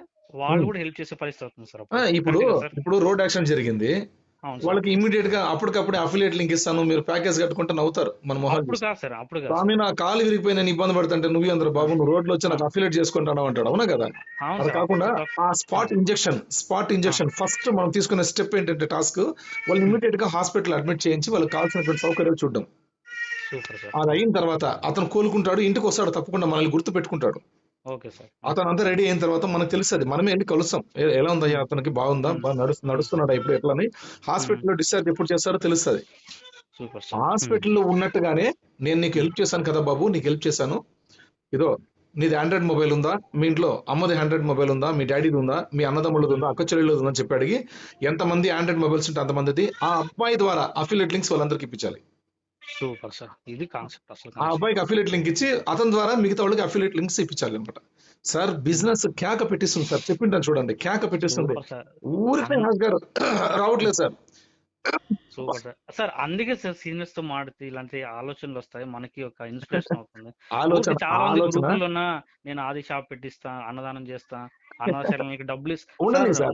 వాళ్ళు కూడా హెల్ప్ చేసే పరిస్థితి అవుతుంది సార్. ఇప్పుడు రోడ్ యాక్సిడెంట్ జరిగింది, వాళ్ళకి ఇమీడియట్ గా అప్పటికప్పుడే అఫిలియేట్ లింక్ ఇస్తాను, మీరు ప్యాకేజ్ కట్టుకుంటే నవ్వుతారు మన మొహం. స్వామి నా కాలు విరిగిపోయి నేను ఇబ్బంది పడుతుంటే నువ్వు అందరూ బాబు నువ్వు రోడ్లో వచ్చి నాకు అఫిలియేట్ చేసుకుంటాను అంటాడు. అవునా కదా? అది కాకుండా ఆ స్పాట్ ఇంజెక్షన్ ఫస్ట్ మనం తీసుకునే స్టెప్ ఏంటంటే టాస్క్ వాళ్ళు ఇమీడియట్ గా హాస్పిటల్ అడ్మిట్ చేయించి వాళ్ళకి కావాల్సినటువంటి సౌకర్యాలు చూడడం. అది అయిన తర్వాత అతను కోలుకుంటాడు, ఇంటికి వస్తాడు, తప్పకుండా మనల్ని గుర్తు పెట్టుకుంటాడు. అతను అంతా రెడీ అయిన తర్వాత మనకు తెలుస్తుంది, మనమే వెళ్ళి కలుస్తాం, ఎలా ఉందయ్యా అతనికి బాగుందా, నడుస్తున్నాడా ఇప్పుడు ఎట్లా అని. హాస్పిటల్లో డిశ్చార్జ్ ఎప్పుడు చేస్తారో తెలుస్తుంది. Super sir. హాస్పిటల్లో ఉన్నట్టుగానే నేను నీకు హెల్ప్ చేశాను కదా బాబు, నీకు హెల్ప్ చేశాను, ఇదో నీది ఆండ్రాయిడ్ మొబైల్ ఉందా, మీ ఇంట్లో అమ్మది ఆండ్రాయిడ్ మొబైల్ ఉందా, మీ డాడీది ఉందా, మీ అన్నదమ్ముళ్ళది ఉందా, అక్క చెల్లెళ్ళది ఉందా అని చెప్పి అడిగి ఎంతమంది ఆండ్రాయిడ్ మొబైల్స్ ఉంటే అంతమందిది ఆ అబ్బాయి ద్వారా అఫిలియేట్ లింక్స్ వాళ్ళందరికీ ఇప్పించాలి. Super sir. ఇది కాన్సెప్ట్ అసలు. ఆ అబ్బాయికి అఫిలియేట్ లింక్ ఇచ్చి అతని ద్వారా మిగతా వాళ్ళకి అఫిలియేట్ లింక్స్ ఇప్పించాలి అనమాట. సార్ బిజినెస్ కేక పెట్టిస్తుంది సార్, చెప్పింటాను చూడండి, కేక పెట్టిస్తుంది. ఊరికే గారు రావట్లేదు సార్. Super sir. సార్ అందుకే సార్ సీనియర్స్ తో మాడితే ఇలాంటి ఆలోచనలు వస్తాయి, మనకి ఒక ఇన్స్పిరేషన్ అవుతుంది. చాలా మంది గ్రూపుల్లో ఉన్న నేను ఆది షాప్ పెట్టిస్తా, అన్నదానం చేస్తా, అన్నదానానికి డబ్బులు ఇస్తా,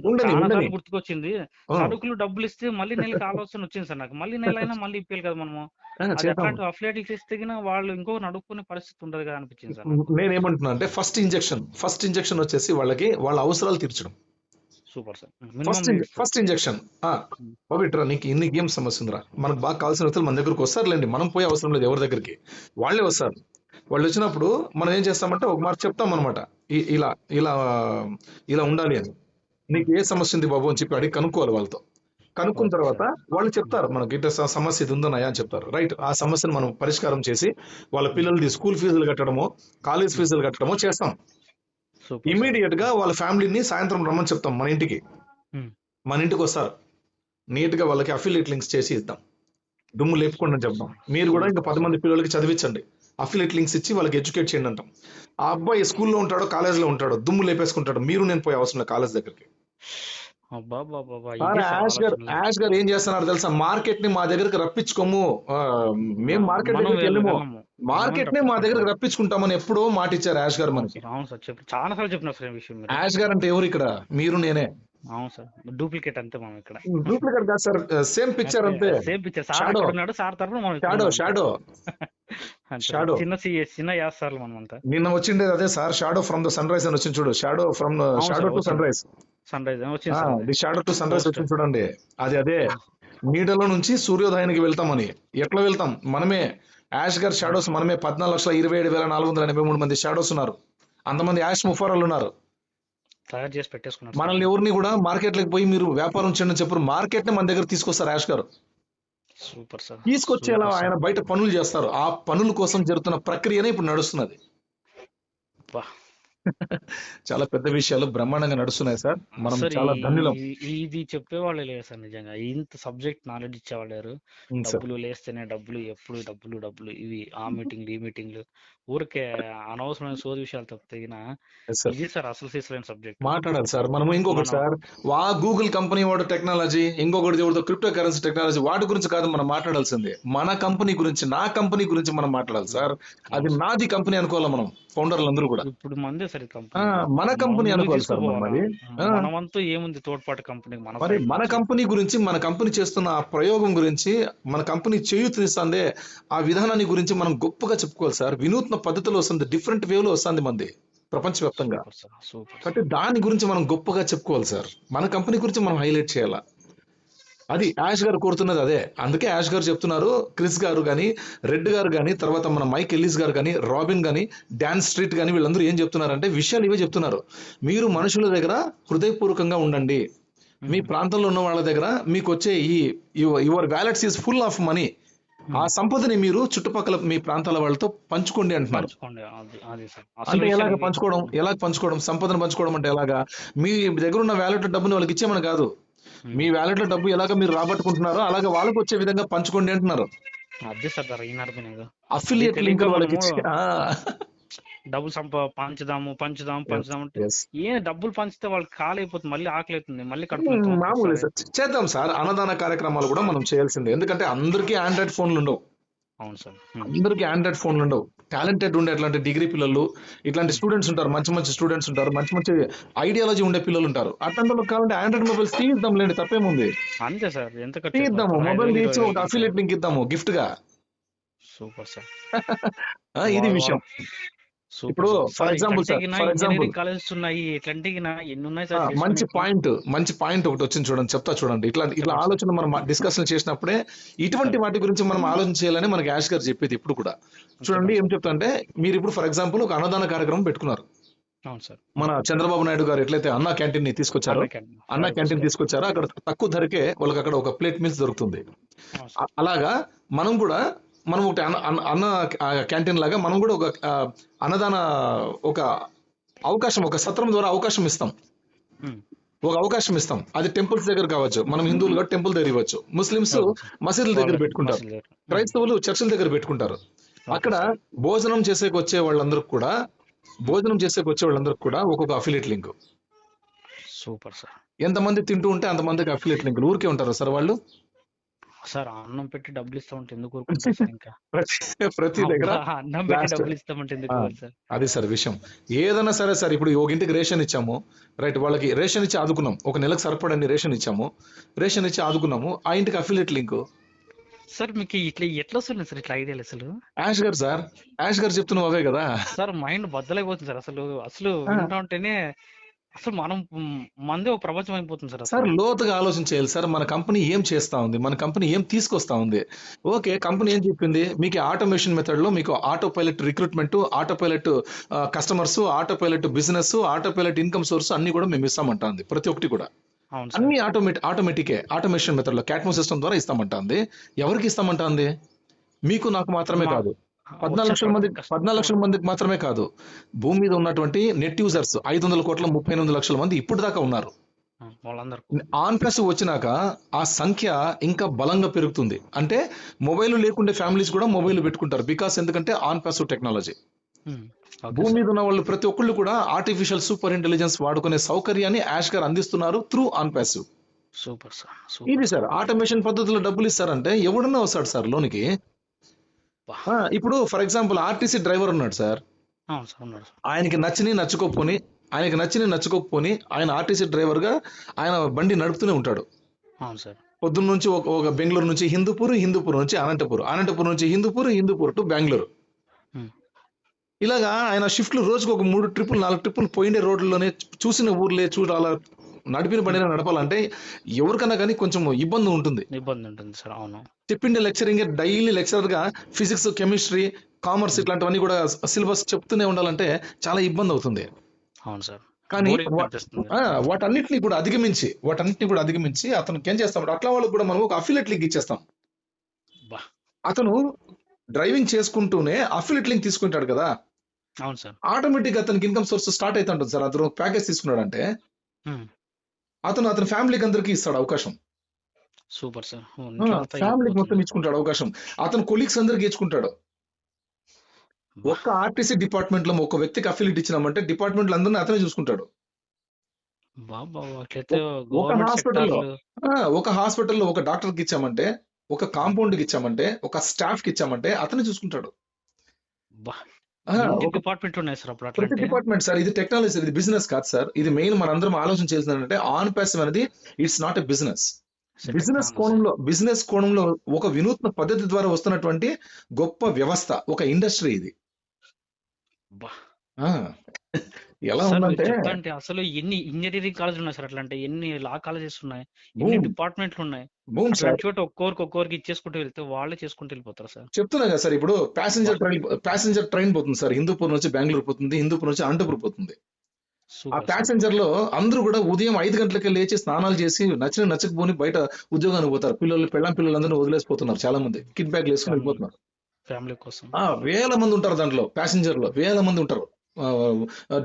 గుర్తుకొచ్చింది సరుకులు డబ్బులు ఇస్తే మళ్ళీ నెలకి ఆలోచన వచ్చింది సార్ నాకు, మళ్ళీ నెల అయినా మళ్ళీ ఇప్పేయాలి కదా మనము, అట్లాంటి అఫిలియేట్ చేస్తే వాళ్ళు ఇంకొక నడుపుకునే పరిస్థితి ఉండదు కదా అనిపించింది సార్. నేనేమంటున్నా అంటే ఫస్ట్ ఇంజెక్షన్ వచ్చేసి వాళ్ళకి వాళ్ళ అవసరాలు తీర్చడం. Super sir. ఫస్ట్ ఇంజెక్షన్ పవిట్రా, నీకు నీకు ఏం సమస్య ఉందిరా, మనకు బాగా కావాల్సిన వ్యక్తులు మన దగ్గరకు వస్తారులేండి, మనం పోయే అవసరం లేదు ఎవరి దగ్గరికి, వాళ్ళే వస్తారు. వాళ్ళు వచ్చినప్పుడు మనం ఏం చేస్తామంటే ఒక మాట చెప్తాం అనమాట, ఇలా ఇలా ఇలా ఉండాలి అని, నీకు ఏ సమస్య ఉంది బాబు అని చెప్పి అడిగి కనుక్కోవాలి వాళ్ళతో. కనుక్కున్న తర్వాత వాళ్ళు చెప్తారు మనకి ఇట్లా సమస్య ఇది ఉందన్నాయా అని చెప్తారు. రైట్, ఆ సమస్యను మనం పరిష్కారం చేసి వాళ్ళ పిల్లలది స్కూల్ ఫీజులు కట్టడమో కాలేజ్ ఫీజులు కట్టడమో చేస్తాం. ఇమీడియట్ గా వాళ్ళ ఫ్యామిలీని సాయంత్రం రమ్మని చెప్తాం మన ఇంటికి. మన ఇంటికి వస్తారు, నీట్ గా వాళ్ళకి అఫిలియేట్ లింక్స్ చేసి ఇద్దాం, దుమ్ము లేపుకోండి అని చెప్తాం. మీరు కూడా ఇంకా 10 మంది పిల్లలకి చదివించండి, అఫిలియేట్ లింక్స్ ఇచ్చి వాళ్ళకి ఎడ్యుకేట్ చేయండి అంటాం. ఆ అబ్బాయి స్కూల్లో ఉంటాడో కాలేజ్ లో ఉంటాడో దుమ్ము లేపేసుకుంటాడు, మీరు నేను పోయే అవసరం లేదు కాలేజ్ దగ్గరికి. యాష్ గారు ఏం చేస్తున్నారు తెలుసా, మార్కెట్ ని మా దగ్గరకు రప్పించుకోము, మేము మార్కెట్ దగ్గరికి వెళ్ళము, మార్కెట్ ని మా దగ్గరకు రప్పించుకుంటామని ఎప్పుడో మాట ఇచ్చారు యాష్ గారు మనకి. చాలా సార్లు చెప్పిన విషయం. యాష్ గారు అంటే ఎవరు ఇక్కడ, మీరు నేనే. అవును సార్, డూప్లికేట్ అంతే మనం ఇక్కడ. డూప్లికేట్ కాదు సార్, సేమ్ పిక్చర్ అంతే. Same picture. సార్ తరపున షాడో చిన్న యాసార్లు మనం అంతా. నిన్న వచ్చిండేది అదే sir, shadow from the sunrise అని వచ్చింది చూడు, shadow to sunrise. The shadow to sunrise వచ్చింది చూడండి, అదే నీడలో నుంచి సూర్యోదయానికి వెళ్తామని. ఎట్లా వెళ్తాం, మనమే యాష్ గారు షాడోస్ మనమే. 14,27,483 మంది షాడోస్ ఉన్నారు, అంతమంది యాష్ ముఫారాలు ఉన్నారు. తయారు చేసి పెట్టేసుకున్నారు. మనల్ని ఎవరిని కూడా మార్కెట్ లోకి పోయి మీరు వ్యాపారం చేయండి చెప్పారు, మార్కెట్ ని మన దగ్గర తీసుకొస్తారు యాష్ గారు. Super sir. తీసుకొచ్చేలా ఆయన బయట పనులు చేస్తారు, ఆ పనుల కోసం జరుగుతున్న ప్రక్రియనే ఇప్పుడు నడుస్తున్నది. చాలా పెద్ద విషయాలు బ్రహ్మాండంగా నడుస్తున్నాయి సార్, మనం చాలా ధన్యులం. ఇది చెప్పేవాళ్ళు లేదు సార్, నిజంగా ఇంత సబ్జెక్ట్ నాలెడ్జ్ ఇచ్చేవాళ్ళు లేరు. డబ్బులు లేస్తేనే డబ్బులు, ఎప్పుడు డబ్బులు, ఇవి ఆ మీటింగ్లు ఈ మీటింగ్లు, ఊరికే అనవసరమైన సోది విషయాలు తప్పిన ఇది సార్ అసలు సీసలైన సబ్జెక్ట్ మాట్లాడాలి సార్. మనము ఇంకొకటి సార్, గూగుల్ కంపెనీ వాడు టెక్నాలజీ, ఇంకొకటి ఎవరితో క్రిప్టో కరెన్సీ టెక్నాలజీ, వాటి గురించి కాదు మనం మాట్లాడాల్సింది, మన కంపెనీ గురించి, నా కంపెనీ గురించి మనం మాట్లాడాలి సార్. అది నాది కంపెనీ అనుకోవాలి మనం, ఫౌండర్లు అందరూ కూడా. ఇప్పుడు మందే సరే మన కంపెనీ అనుకోవాలి సార్. మనమంతా ఏముంది తోడ్పాటు కంపెనీ, మన కంపెనీ గురించి, మన కంపెనీ చేస్తున్న ఆ ప్రయోగం గురించి, మన కంపెనీ చేయూతనిస్తుందే ఆ విధానాన్ని గురించి మనం గొప్పగా చెప్పుకోవాలి సార్. వినూత్న పద్ధతిలో వస్తుంది, డిఫరెంట్ వేలో వస్తుంది మంది ప్రపంచవ్యాప్తంగా. కాబట్టి దాని గురించి మనం గొప్పగా చెప్పుకోవాలి సార్, మన కంపెనీ గురించి మనం హైలైట్ చేయాలా. అది యాష్ గారు కోరుతున్నది అదే. అందుకే యాష్ గారు చెప్తున్నారు, క్రిస్ గారు కానీ, రెడ్ గారు కానీ, తర్వాత మన మైక్ ఎల్లిస్ గారు కానీ, రాబిన్ కానీ, డాన్ స్ట్రీట్ కానీ, వీళ్ళందరూ ఏం చెప్తున్నారంటే విషయాలు ఇవే చెప్తున్నారు. మీరు మనుషుల దగ్గర హృదయపూర్వకంగా ఉండండి, మీ ప్రాంతంలో ఉన్న వాళ్ళ దగ్గర మీకు వచ్చే your wallets is full of money, ఆ సంపదని మీరు చుట్టుపక్కల మీ ప్రాంతాల వాళ్ళతో పంచుకోండి అంటున్నారు. అంటే ఎలాగ పంచుకోవడం, సంపదను పంచుకోవడం అంటే ఎలాగా, మీ దగ్గర ఉన్న వ్యాలెట్ డబ్బుని వాళ్ళకి ఇచ్చేమని కాదు, మీ వ్యాలెట్ లో డబ్బు ఎలాగ మీరు రాబట్టుకుంటున్నారో అలాగే వాళ్ళకి వచ్చే విధంగా పంచుకోండి అంటున్నారు. అఫిలియేట్ లింక్ వాళ్ళకి డబ్బులు పంచుదాము ఏ డబ్బులు పంచితే వాళ్ళకి కాలైపోతుంది, మళ్ళీ ఆకలి అవుతుంది, మళ్ళీ కడుపు. మామూలు చేద్దాం సార్, అన్నదాన కార్యక్రమాలు కూడా మనం చేయాల్సిందే. ఎందుకంటే అందరికీ ఆండ్రాయిడ్ ఫోన్లు ఉండవు. అవును సార్, అందరికీ ఆండ్రాయిడ్ ఫోన్లు ఉండవు. టాలెంటెడ్ ఉండే అట్లాంటి డిగ్రీ పిల్లలు, ఇట్లాంటి స్టూడెంట్స్ ఉంటారు, మంచి స్టూడెంట్స్ ఉంటారు, మంచి ఐడియాలజీ ఉండే పిల్లలు ఉంటారు. అట్లాంటి కావాలంటే ఆండ్రాయిడ్ మొబైల్స్ తీద్దాం లేండి, తప్పేముంది. అంతే సార్, ఎంత తీద్దాము, మొబైల్ తీసి ఒక అఫిలియేట్ లింక్ ఇద్దాము గిఫ్ట్ గా. Super sir. ఇది విషయం. ఇప్పుడు ఫర్ ఎగ్జాంపుల్ మంచి పాయింట్ ఒకటి వచ్చింది చూడండి, చెప్తా చూడండి. ఇట్లా ఆలోచన మనం డిస్కషన్ చేసినప్పుడే ఇటువంటి వాటి గురించి మనం ఆలోచన చేయాలని మనకి యాష్ గారు చెప్పేది ఇప్పుడు కూడా. చూడండి ఏం చెప్తా అంటే, మీరు ఇప్పుడు ఫర్ ఎగ్జాంపుల్ ఒక అన్నదాన కార్యక్రమం పెట్టుకున్నారు, అవును సార్. మన చంద్రబాబు నాయుడు గారు ఎట్లయితే అన్నా క్యాంటీన్ ని తీసుకొచ్చారో, అన్నా క్యాంటీన్ తీసుకొచ్చారో అక్కడ తక్కువ ధరకే వాళ్ళకి అక్కడ ఒక ప్లేట్ మీల్స్ దొరుకుతుంది. అలాగా మనం కూడా మనం ఒకటి అన్న క్యాంటీన్ లాగా మనం కూడా ఒక అన్నదాన ఒక అవకాశం, ఒక సత్రం ద్వారా అవకాశం ఇస్తాం, ఒక అవకాశం ఇస్తాం. అది టెంపుల్స్ దగ్గర కావచ్చు, మనం హిందువులు కూడా టెంపుల్ దగ్గర ఇవ్వచ్చు, ముస్లిమ్స్ మసీదుల దగ్గర పెట్టుకుంటారు, క్రైస్తవులు చర్చిల దగ్గర పెట్టుకుంటారు. అక్కడ భోజనం చేసేకి వచ్చే వాళ్ళందరికి కూడా ఒక్కొక్క అఫిలియేట్ లింక్. Super sir. ఎంతమంది తింటూ ఉంటే అంతమందికి అఫిలియేట్ లింక్. ఊరికే ఉంటారు సార్ వాళ్ళు. సార్ అన్నం పెట్టి డబ్బులు ఇస్తా ఉంటే ఎందుకు ఊరుకుంటారు సార్? ఇంకా ప్రతి దగ్గర అన్నం పెట్టి డబ్బులు ఇస్తామంటే ఎందుకు సార్? అది సార్ విషయం. ఏదైనా సరే సార్, ఇప్పుడు ఒక ఇంటికి రేషన్ ఇచ్చాము, రైట్, వాళ్ళకి రేషన్ ఇచ్చి ఆదుకున్నాం, ఒక నెలకు సరిపడండి రేషన్ ఇచ్చాము, రేషన్ ఇచ్చి ఆదుకున్నాము, ఆ ఇంటికి అఫిలియేట్ లింక్. సార్ మీకు ఇట్లా ఎట్లా వస్తుంది సార్ ఇట్లా ఐడియాలు? అసలు యాష్ గారు సార్, యాష్ గారు చెప్తున్నావు అవే కదా సార్. Mind బద్దలైపోతుంది sir. అసలు వింటా ఉంటేనే అసలు మనం మందే ఒక ప్రపంచం అయిపోతుంది సార్. సార్ లోతుగా ఆలోచించేయాలి సార్. మన కంపెనీ ఏం చేస్తా ఉంది, మన కంపెనీ ఏం తీసుకొస్తా ఉంది. ఓకే, కంపెనీ ఏం చెప్పింది మీకు? ఆటోమేషన్ మెథడ్ లో మీకు auto pilot recruitment, auto pilot customers, auto pilot business, auto pilot income source అన్ని కూడా మేము ఇస్తామంటుంది. ప్రతి ఒక్కటి కూడా అన్ని ఆటోమేటికే, ఆటోమేషన్ మెథడ్ లో క్యాట్మో సిస్టమ్ ద్వారా ఇస్తామంటుంది. ఎవరికి ఇస్తామంటుంది? మీకు నాకు మాత్రమే కాదు, 14 లక్షల మందికి మాత్రమే కాదు, భూమి మీద ఉన్నటువంటి నెట్ యూజర్స్ 500 కోట్ల 38 లక్షల మంది ఇప్పుడు దాకా ఉన్నారు. ఆన్ ప్యాసివ్ వచ్చినాక ఆ సంఖ్య ఇంకా బలంగా పెరుగుతుంది. అంటే మొబైల్ లేకుండే ఫ్యామిలీస్ కూడా మొబైల్ పెట్టుకుంటారు. బికాస్ ఎందుకంటే ఆన్ ప్యాసివ్ టెక్నాలజీ. భూమి మీద ఉన్న వాళ్ళు ప్రతి ఒక్కళ్ళు కూడా ఆర్టిఫిషియల్ సూపర్ ఇంటెలిజెన్స్ వాడుకునే సౌకర్యాన్ని యాష్ గారు అందిస్తున్నారు through on passive. Super sir. ఇది సార్ ఆటోమేషన్ పద్ధతిలో డబ్బులు ఇస్తారంటే ఎవడన్నా వస్తాడు సార్ లోనికి. ఇప్పుడు ఫర్ ఎగ్జాంపుల్ ఆర్టీసీ డ్రైవర్ ఉన్నాడు సార్, ఆయనకి నచ్చుకోకపోని ఆయన ఆర్టీసీ డ్రైవర్ గా ఆయన బండి నడుపుతూనే ఉంటాడు. పొద్దున్న నుంచి ఒక బెంగళూరు నుంచి హిందూపూర్ నుంచి అనంతపూర్ నుంచి హిందూపూర్ టు బెంగళూరు. ఇలాగా ఆయన షిఫ్ట్లు రోజుకు ఒక 3 ట్రిప్పులు 4 ట్రిప్పులు పోయిండే రోడ్లలోనే చూసిన ఊర్లే చూడాలా, నడిపిన బండిని నడపాలంటే ఎవరికన్నా కానీ కొంచెం ఇబ్బంది ఉంటుంది సార్. అవును, చెప్పిండే లెక్చరింగ్ డైలీ లెక్చరర్ గా ఫిజిక్స్, కెమిస్ట్రీ, కామర్స్ ఇట్లాంటివన్నీ కూడా సిలబస్ చెప్తూనే ఉండాలంటే చాలా ఇబ్బంది అవుతుంది. అవును సార్. కానీ వాటన్నిటిని కూడా అధిగమించి అతనికి ఏం చేస్తాం, అట్లా వాళ్ళకి కూడా మనం ఒక అఫిలియేట్ లింక్ ఇచ్చేస్తాం. అతను డ్రైవింగ్ చేసుకుంటూనే అఫిలియేట్ లింక్ తీసుకుంటాడు కదా. అవును సార్. ఆటోమేటిక్ అతనికి ఇన్కమ్ సోర్స్ స్టార్ట్ అవుతుంటుంది సార్. అతను ప్యాకేజ్ తీసుకున్నాడంటే అతని ఫ్యామిలీకి అందరికి ఇస్తాడు అవకాశం. Super sir. ఫ్యామిలీకి మొత్తం ఇచ్చుకుంటాడు అవకాశం. అతను కొలీగ్స్ అందరికి ఇచ్చుకుంటాడు. ఒక్క ఆర్టీసీ డిపార్ట్మెంట్ లో ఒక వ్యక్తికి అఫిలియేట్ ఇచ్చినామంటే డిపార్ట్మెంట్ అందరినీ అతనే చూసుకుంటాడు. ఒక హాస్పిటల్లో ఒక డాక్టర్ కి ఇచ్చామంటే, ఒక కాంపౌండ్ కి ఇచ్చామంటే, ఒక స్టాఫ్ కి ఇచ్చామంటే అతనే చూసుకుంటాడు. ప్రతి డిపార్ట్మెంట్ సార్. ఇది టెక్నాలజీ, ఇది బిజినెస్ కాదు సార్. ఇది మెయిన్ మనందరం ఆలోచన చేసిందంటే ఆన్ ప్యాసివ్ అనేది it's not a business. Business కోణంలో ఒక వినూత్న పద్ధతి ద్వారా వస్తున్నటువంటి గొప్ప వ్యవస్థ, ఒక ఇండస్ట్రీ ఇది. ఎలా ఉందంటే అసలు ఎన్ని ఇంజనీరింగ్ కాలేజీలు ఉన్నాయి సార్, అట్లా అంటే ఎన్ని లా కాలేజెస్ ఉన్నాయి, ఎన్ని డిపార్ట్మెంట్లు ఉన్నాయి. చోట ఒక్కొక్కరికి ఇచ్చేసుకుంటూ వెళ్తే వాళ్ళే చేసుకుంటూ వెళ్ళిపోతారు సార్. చెప్తున్నా కదా సార్. ఇప్పుడు ప్యాసింజర్ ట్రైన్ పోతుంది సార్, హిందూపూర్ నుంచి బెంగళూరు పోతుంది, హిందూపూర్ నుంచి అనంతపూర్ పోతుంది. ఆ ప్యాసింజర్ లో అందరూ కూడా ఉదయం 5 గంటలకి లేచి స్నానాలు చేసి నచ్చకపోని బయట ఉద్యోగానికి పోతారు. పిల్లలందరూ వదిలేసిపోతున్నారు. చాలా మంది కిట్ బ్యాగ్ వేసుకుని వెళ్ళిపోతున్నారు ఫ్యామిలీ కోసం. వేల మంది ఉంటారు దాంట్లో, ప్యాసింజర్ లో వేల మంది ఉంటారు.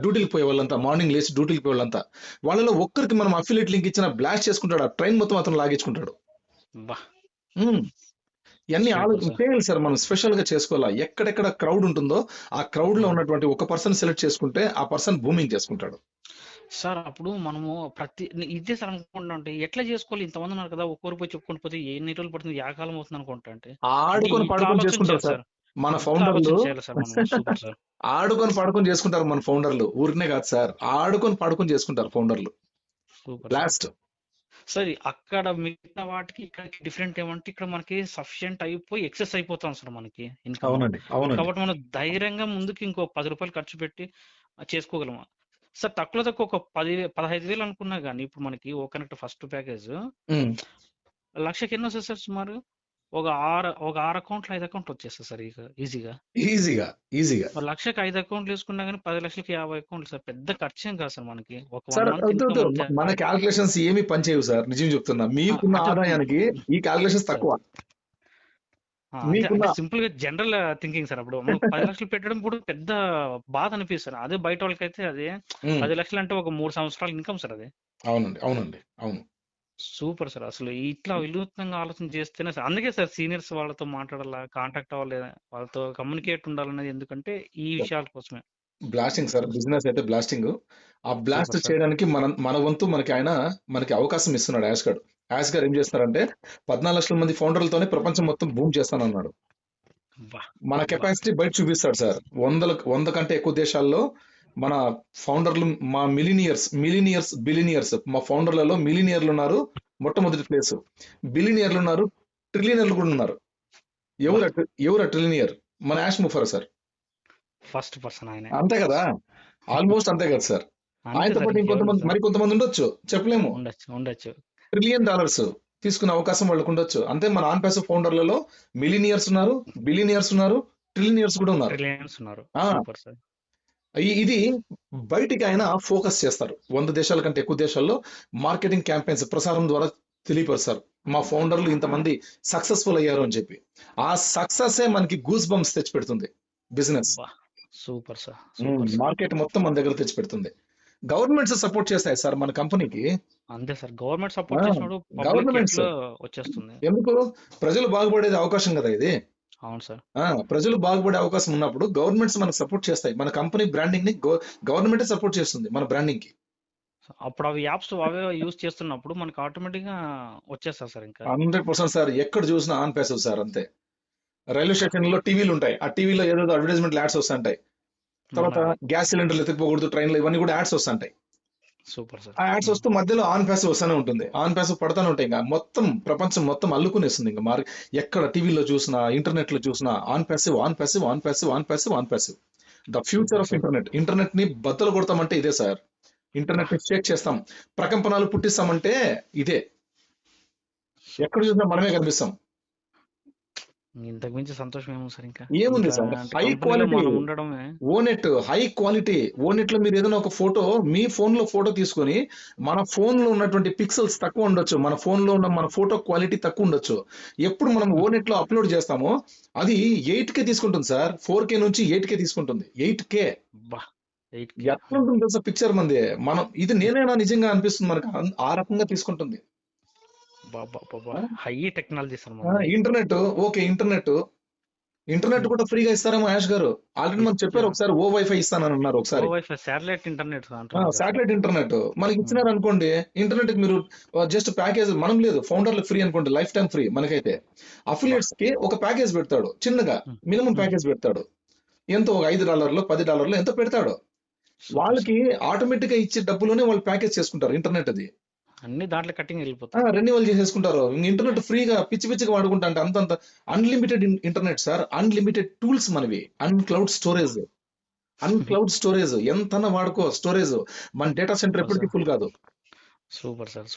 డ్యూటీకి పోయే వాళ్ళంతా, మార్నింగ్ లేచి డ్యూటీకి పోయే వాళ్ళంతా. వాళ్ళలో ఒక్కరికి మనం అఫిలియేట్ లింక్ ఇచ్చిన బ్లాస్ట్ చేసుకుంటాడు, ఆ ట్రైన్ మొత్తం అతను లాగించుకుంటాడు. ఇవన్నీ చేయాలి సార్. మనం స్పెషల్ గా చేసుకోవాలా. ఎక్కడెక్కడ క్రౌడ్ ఉంటుందో ఆ క్రౌడ్ లో ఉన్నటువంటి ఒక పర్సన్ సెలెక్ట్ చేసుకుంటే ఆ పర్సన్ బూమింగ్ చేసుకుంటాడు సార్. అప్పుడు మనము ఇదే సార్ అనుకుంటా, ఎట్లా చేసుకోవాలి? ఇంతమంది ఉన్నారు కదా, ఒక్కొరు పోయి చెప్పుకొని పోతే ఎన్ని రోజులు పడుతుంది, కాలం అవుతుంది అనుకుంటా. అంటే ఆడుకొని పడుకొని చేసుకుంటారు సార్ మన ఫౌండర్లు. ఆడుకొని పడుకొని చేసుకుంటారు మన ఫౌండర్లు. ఊరినే కాదు సార్, ఆడుకొని పడుకొని చేసుకుంటారు ఫౌండర్లు. లాస్ట్ సరే, అక్కడ మిగతా వాటికి ఇక్కడ డిఫరెంట్ ఏమంటే, ఇక్కడ మనకి సఫిషియంట్ అయిపోయి ఎక్సెస్ అయిపోతాం సార్ మనకి. కాబట్టి మనం ధైర్యంగా ముందుకి ఇంకో 10 రూపాయలు ఖర్చు పెట్టి చేసుకోగలము సార్. తక్కువ ఒక 15,000 అనుకున్నా కానీ ఇప్పుడు మనకి ఓ కనెక్ట్ ఫస్ట్ ప్యాకేజ్ 1,00,000కి ఎన్ని వస్తుంది సార్ సుమారు? ఒక ఒక 6 అకౌంట్లు 5 అకౌంట్లు వచ్చేస్తాయి సార్ ఈజీగా. ఈజీగా మరి లక్షకి 5 అకౌంట్లు వేసుకున్నా కానీ 10 లక్షలకి 50 అకౌంట్లు సార్, పెద్ద ఖర్చేం కాదు సార్ మనకి. ఒక సార్ 1 మంత్ ఇన్కమ్ అంతే. మన క్యాల్కులేషన్స్ ఏమి పనిచేయవు సార్, నిజం చెప్తున్నా. మీకున్న అంటే ఆదాయానికి ఈ క్యాల్కులేషన్స్ సార్ తక్కువ. అంటే సింపుల్ గా జనరల్ థింకింగ్ సార్. అప్పుడు మనం 10 లక్షలు పెట్టడం కూడా పెద్ద బాధ అనిపిస్తుంది. అదే బయట వాళ్ళకైతే అది 10 లక్షలు అంటే ఒక 3 సంవత్సరాల ఇన్కమ్ సార్ అది. అవునండి అవును. Super sir. అసలు ఇట్లా వినూత్నంగా ఆలోచన చేస్తేనే సార్, అందుకే సార్ సీనియర్స్ వాళ్ళతో మాట్లాడాలా, కాంటాక్ట్ అవ్వాలి, వాళ్ళతో కమ్యూనికేట్ ఉండాలనేది. ఎందుకంటే ఈ విషయాల కోసమే. బ్లాస్టింగ్ సార్, బిజినెస్ అయితే బ్లాస్టింగ్. ఆ బ్లాస్ట్ చేయడానికి మన వంతు మనకి అవకాశం ఇస్తున్నాడు యాష్ గారు ఏం చేస్తున్నారంటే 14 లక్షల మంది ఫౌండర్లతోనే ప్రపంచం మొత్తం బూమ్ చేస్తానన్నాడు. మన కెపాసిటీ బయట చూపిస్తాడు సార్. 100 కంటే ఎక్కువ దేశాల్లో మన ఫౌండర్లు, మా మిలీనియర్స్ బిలినియర్స్, మా ఫౌండర్లలో మిలీనియర్లు ఉన్నారు మొట్టమొదటి ప్లేస్, బిలినియర్లు ఉన్నారు, ట్రిలియనర్లు కూడా ఉన్నారు. ఎవరు ట్రిలియనర్? మన యాష్ ముఫర్ సార్, ఫస్ట్ పర్సన్ ఆయన. అంతే కదా, ఆల్మోస్ట్ అంతే కదా సార్. ఆయనతో పాటు కొంతమంది ఉండొచ్చు, చెప్పలేము. ఉండొచ్చు. $1 ట్రిలియన్ తీసుకునే అవకాశం వాళ్ళకు ఉండొచ్చు. అంతే మన ఆన్ ప్యాసివ్ ఫౌండర్లలో మిలీనియర్స్ ఉన్నారు, బిలినియర్స్ ఉన్నారు, ట్రిలియనర్స్ కూడా ఉన్నారు. ఇది బయటికి ఆయన ఫోకస్ చేస్తారు. 100 దేశాల కంటే ఎక్కువ దేశాల్లో మార్కెటింగ్ క్యాంపెయిన్స్ ప్రసారం ద్వారా తెలియపరుస్తారు, మా ఫౌండర్లు ఇంతమంది సక్సెస్ఫుల్ అయ్యారు అని చెప్పి. ఆ సక్సెస్ మనకి గూస్ బంప్స్ తెచ్చి పెడుతుంది బిజినెస్. Super sir. మార్కెట్ మొత్తం మన దగ్గర తెచ్చి పెడుతుంది. గవర్నమెంట్స్ సపోర్ట్ చేస్తాయి సార్ మన కంపెనీకి. అంతే సార్, గవర్నమెంట్ సపోర్ట్ చేసినప్పుడు గవర్నమెంట్స్ వచ్చేస్తుంది. ఎందుకు? ప్రజలు బాగుపడేది అవకాశం కదా ఇది. అవును సార్. ప్రజలు బాగుపడే అవకాశం ఉన్నప్పుడు గవర్నమెంట్స్ మనకు సపోర్ట్ చేస్తాయి. మన కంపెనీ బ్రాండింగ్ ని గవర్నమెంట్ సపోర్ట్ చేస్తుంది మన బ్రాండింగ్ కి. అప్పుడు అవి యాప్స్ అవే యూజ్ చేస్తున్నప్పుడు మనకి ఆటోమేటిక్ గా వచ్చేస్తారు సార్. ఇంకా 100% సార్, ఎక్కడ చూసినా ఆన్ ప్యాసివ్ సార్. అంతే. రైల్వే స్టేషన్ లో టీవీలు ఉంటాయి, ఆ టీవీలో ఏదో అడ్వర్టైజ్మెంట్ యాడ్స్ వస్తుంటాయి. తర్వాత గ్యాస్ సిలిండర్లు ఎత్తుకుపోకూడదు ట్రైన్లో, ఇవన్నీ కూడా యాడ్స్ వస్తుంటాయి. Super sir. ఆ యాడ్స్ వస్తూ మధ్యలో ఆన్ ప్యాసివ్ వస్తూనే ఉంటుంది. ఆన్ ప్యాసివ్ పడతానే ఉంటాయి. ఇంకా మొత్తం ప్రపంచం మొత్తం అల్లుకునేస్తుంది. ఇంకా ఎక్కడ టీవీలో చూసినా, ఇంటర్నెట్ లో చూసినా on passive, on passive, on passive, on passive, on passive. The future of internet ని బద్దలు కొడతామంటే ఇదే సార్. ఇంటర్నెట్ ని షేక్ చేస్తాం, ప్రకంపనాలు పుట్టిస్తామంటే ఇదే. ఎక్కడ చూసినా మనమే కనిపిస్తాం. ఇంతకు మించి సంతోషం ఏమో సార్. ఇంకా ఏముంది సార్? హై క్వాలిటీ ఓనెట్ లో మీరు ఏదైనా ఒక ఫోటో మీ ఫోన్ లో ఫోటో తీసుకొని, మన ఫోన్ లో ఉన్నటువంటి పిక్సెల్స్ తక్కువ ఉండొచ్చు, మన ఫోన్ లో ఉన్న మన ఫోటో క్వాలిటీ తక్కువ ఉండొచ్చు. ఎప్పుడు మనం ఓనెట్ లో అప్లోడ్ చేస్తామో అది 8K తీసుకుంటుంది సార్. 4K నుంచి 8K తీసుకుంటుంది. 8K ఎట్లుంటుంది తెలుసా పిక్చర్ మంది. మనం ఇది నేనైనా నిజంగా అనిపిస్తుంది మనకు, ఆ రకంగా తీసుకుంటుంది. High technology. Internet okay, internet కూడా ఫ్రీగా ఇస్తారేమో యాష్ గారు. ఆల్రెడీ మనకు చెప్పారు ఒకసారి, ఓ వైఫై ఇస్తానని అన్నారు ఒకసారి. శాటిలైట్ ఇంటర్నెట్ మనకి ఇచ్చినారు అనుకోండి. ఇంటర్నెట్ కి మీరు జస్ట్ ప్యాకేజ్, మనం లేదు ఫౌండర్లు ఫ్రీ అనుకోండి, లైఫ్ టైం ఫ్రీ. మనకైతే అఫిలియేట్స్ కి ఒక ప్యాకేజ్ పెడతాడు, చిన్నగా మినిమం ప్యాకేజ్ పెడతాడు. ఎంతో ఒక $5 $10 ఎంతో పెడతాడు. వాళ్ళకి ఆటోమేటిక్ గా ఇచ్చే డబ్బులోనే వాళ్ళు ప్యాకేజ్ చేసుకుంటారు. ఇంటర్నెట్ అది అన్ని దాంట్లో కటింగ్ వెళ్ళిపోతాయి, రెన్యువల్ చేసేసుకుంటారు. ఇంటర్నెట్ ఫ్రీగా పిచ్చిగా వాడుకుంటా అంటే అంతంత unlimited internet sir. Unlimited tools మనవి. అన్క్లౌడ్ స్టోరేజ్ ఎంతన్నా వాడుకో. స్టోరేజ్ మన డేటా సెంటర్ ఎప్పటికీ ఫుల్ కాదు. Super sir.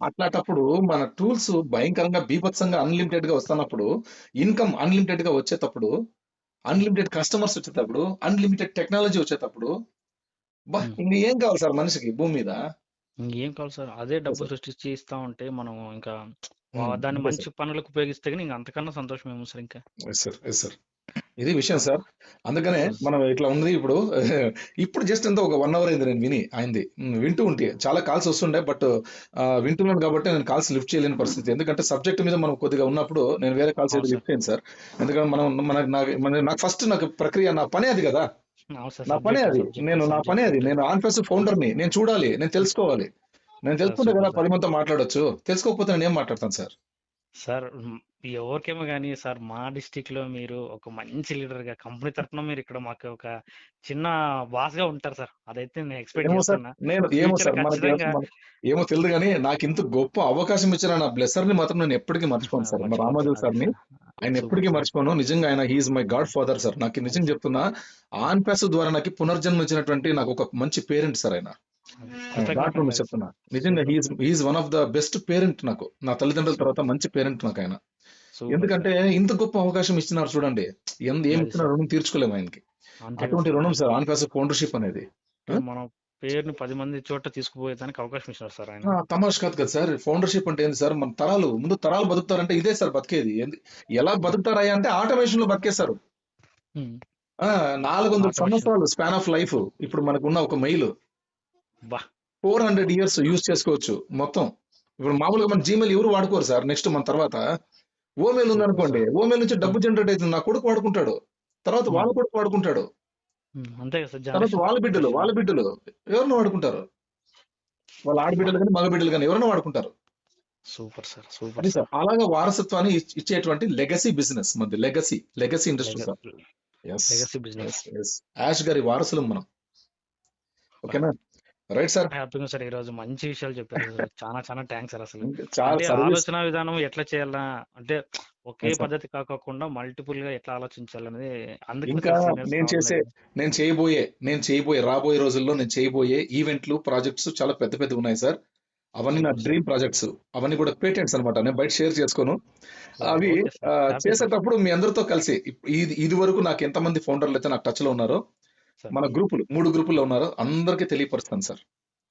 అట్లాంటప్పుడు మన టూల్స్ భయంకరంగా బీభత్సంగా అన్లిమిటెడ్ గా వస్తున్నప్పుడు, ఇన్కమ్ అన్లిమిటెడ్ గా వచ్చేటప్పుడు, అన్లిమిటెడ్ కస్టమర్స్ వచ్చేటప్పుడు, అన్లిమిటెడ్ టెక్నాలజీ వచ్చేటప్పుడు, ఇంక ఏం కావాలి సార్ మనిషికి భూమి మీద? ఇంకేం కావాలి సార్? అదే డబ్బు సృష్టించి ఇస్తా ఉంటే మనం ఇంకా దాన్ని మంచి పనులకు ఉపయోగిస్తే ఇంకా అంతకన్నా సంతోషం ఏమో సార్. ఇంకా ఇది విషయం సార్. అందుకనే మనం ఇట్లా ఉంది. ఇప్పుడు జస్ట్ ఎంత ఒక 1 hour అయింది నేను ఆయనది వింటూ ఉంటే. చాలా కాల్స్ వస్తుండే, బట్ వింటున్నాను కాబట్టి నేను కాల్స్ లిఫ్ట్ చేయలేని పరిస్థితి. ఎందుకంటే సబ్జెక్ట్ మీద మనం కొద్దిగా ఉన్నప్పుడు నేను వేరే కాల్స్ అయితే లిఫ్ట్ చేయను సార్. ఎందుకంటే నాకు ఫస్ట్ నాకు ప్రక్రియ, నా పనే అది కదా. నా పనే అది. నేను ఆన్ ప్యాసివ్ ఫౌండర్ని. నేను చూడాలి, నేను తెలుసుకోవాలి. నేను తెలుసుకుంటే కదా 10 మందితో మాట్లాడొచ్చు. తెలుసుకోకపోతే నేను ఏం మాట్లాడతాను సార్? సార్ ఎవరికేమో కానీ సార్, మా డిస్టిక్ లో మీరు ఒక మంచి లీడర్ గా, కంపెనీ తరఫున మీరు ఇక్కడ మాకు ఒక చిన్న బాస్ గా ఉంటారు సార్. అదైతే నేను ఎక్స్పెక్ట్ చేస్తున్నా. ఏమో తెలియదు కానీ నాకు ఇంత గొప్ప అవకాశం ఇచ్చిన నా బ్లెస్సర్ ని మాత్రం నేను ఎప్పటికీ మర్చిపోను సార్. మా రామాదేవ్ సార్ని ఆయన ఎప్పటికీ మర్చిపోను. నిజంగా ఆయన he's my godfather sir. నాకు నిజంగా చెప్తున్నా, ఆన్ ప్యాసివ్ ద్వారా నాకు పునర్జన్మ ఇచ్చినటువంటి నాకు ఒక మంచి పేరెంట్ సార్ ఆయన. చెప్తున్నా నిజంగా he's one of the best parent నాకు. నా తల్లిదండ్రుల తర్వాత మంచి పేరెంట్ నాకు ఆయన. సూపర్ ఎందుకంటే సార్. ఇంత గొప్ప అవకాశం ఇచ్చినారు చూడండి. ఏమి అది ఇచ్చినా సార్. రుణం తీర్చుకోలేము ఆయనకి. అంతే కదా అటువంటి సార్. రుణం సార్ ఆన్ ప్యాసివ్ ఫౌండర్షిప్ అనేది. అంటే మన పేరుని 10 మంది చోట తీసుకుపోయేదానికి అవకాశం ఇచ్చినారు సార్ ఆయన. తమాష్ కాదు కదా సార్. ఫౌండర్షిప్ అంటే ఏంది సార్? మన తరాలు ముందు తరాలు బతుకుతారంటే ఇదే సార్ బతికేది. ఎలా బతుకుతారయ్యా అంటే ఆటోమేషన్ లో బతికేస్తారు. ఉమ్. 400 ఆటోమేషన్. సంవత్సరాలు స్పాన్ ఆఫ్ లైఫ్ ఇప్పుడు మనకున్న ఒక మెయిల్ బా 400 ఇయర్స్ యూజ్ చేసుకోవచ్చు మొత్తం. ఇప్పుడు మామూలుగా మన జీమెయిల్ ఎవరు వాడుకోరు సార్. నెక్స్ట్ మన తర్వాత ఓమెయిల్ సూపర్ ఉందనుకోండి, సార్. ఓమెయిల్ నుంచి డబ్బు జనరేట్ అవుతుంది. నా కొడుకు వాడుకుంటాడు, తర్వాత వాళ్ళ కొడుకు వాడుకుంటాడు, అంతే కదా సార్. తర్వాత వాళ్ళ బిడ్డలు ఎవరిని వాడుకుంటారు, వాళ్ళ ఆడబిడ్డలు కానీ మగ బిడ్డలు కానీ ఎవరైనా వాడుకుంటారు. Super sir. సూపర్ అది సార్. సార్ అలాగా వారసత్వాన్ని ఇచ్చేటువంటి లెగసీ బిజినెస్ మంది. Legacy industry sir. Legacy business. యాష్ గారి వారసులు మనం. ఓకేనా? Right sir. హ్యాపీగా సార్. ఈ రోజు మంచి విషయాలు చెప్పారు సార్. చాలా చాలా థ్యాంక్స్ సార్. అసలు చాలా అంటే సర్వీస్ ఆలోచన విధానం ఎట్లా చేయాలా అంటే ఒకే సార్. పద్ధతి కాకుండా మల్టిపుల్ గా ఎట్లా ఆలోచించాలనేది అందుకే ఇంకా సార్ seniors కావాలి. నేను చేయబోయే రాబోయే రోజుల్లో నేను చేయబోయే ఈవెంట్లు ప్రాజెక్ట్స్ చాలా పెద్ద పెద్ద ఉన్నాయి సార్. అవన్నీ నా సూపర్ సార్. Dream projects. అవన్నీ కూడా పేటెంట్స్ అన్నమాట. నేను బయట షేర్ చేసుకోను. అవి ఓకే సార్. Happy sir. చేసేటప్పుడు మీ అందరితో కలిసి ఇది వరకు నాకు ఎంతమంది ఫౌండర్లు అయితే నాకు టచ్ లో ఉన్నారో, సార్ మన గ్రూపులు 3 గ్రూపుల్లో ఉన్నారో అందరికీ తెలియపరుస్తాను సార్.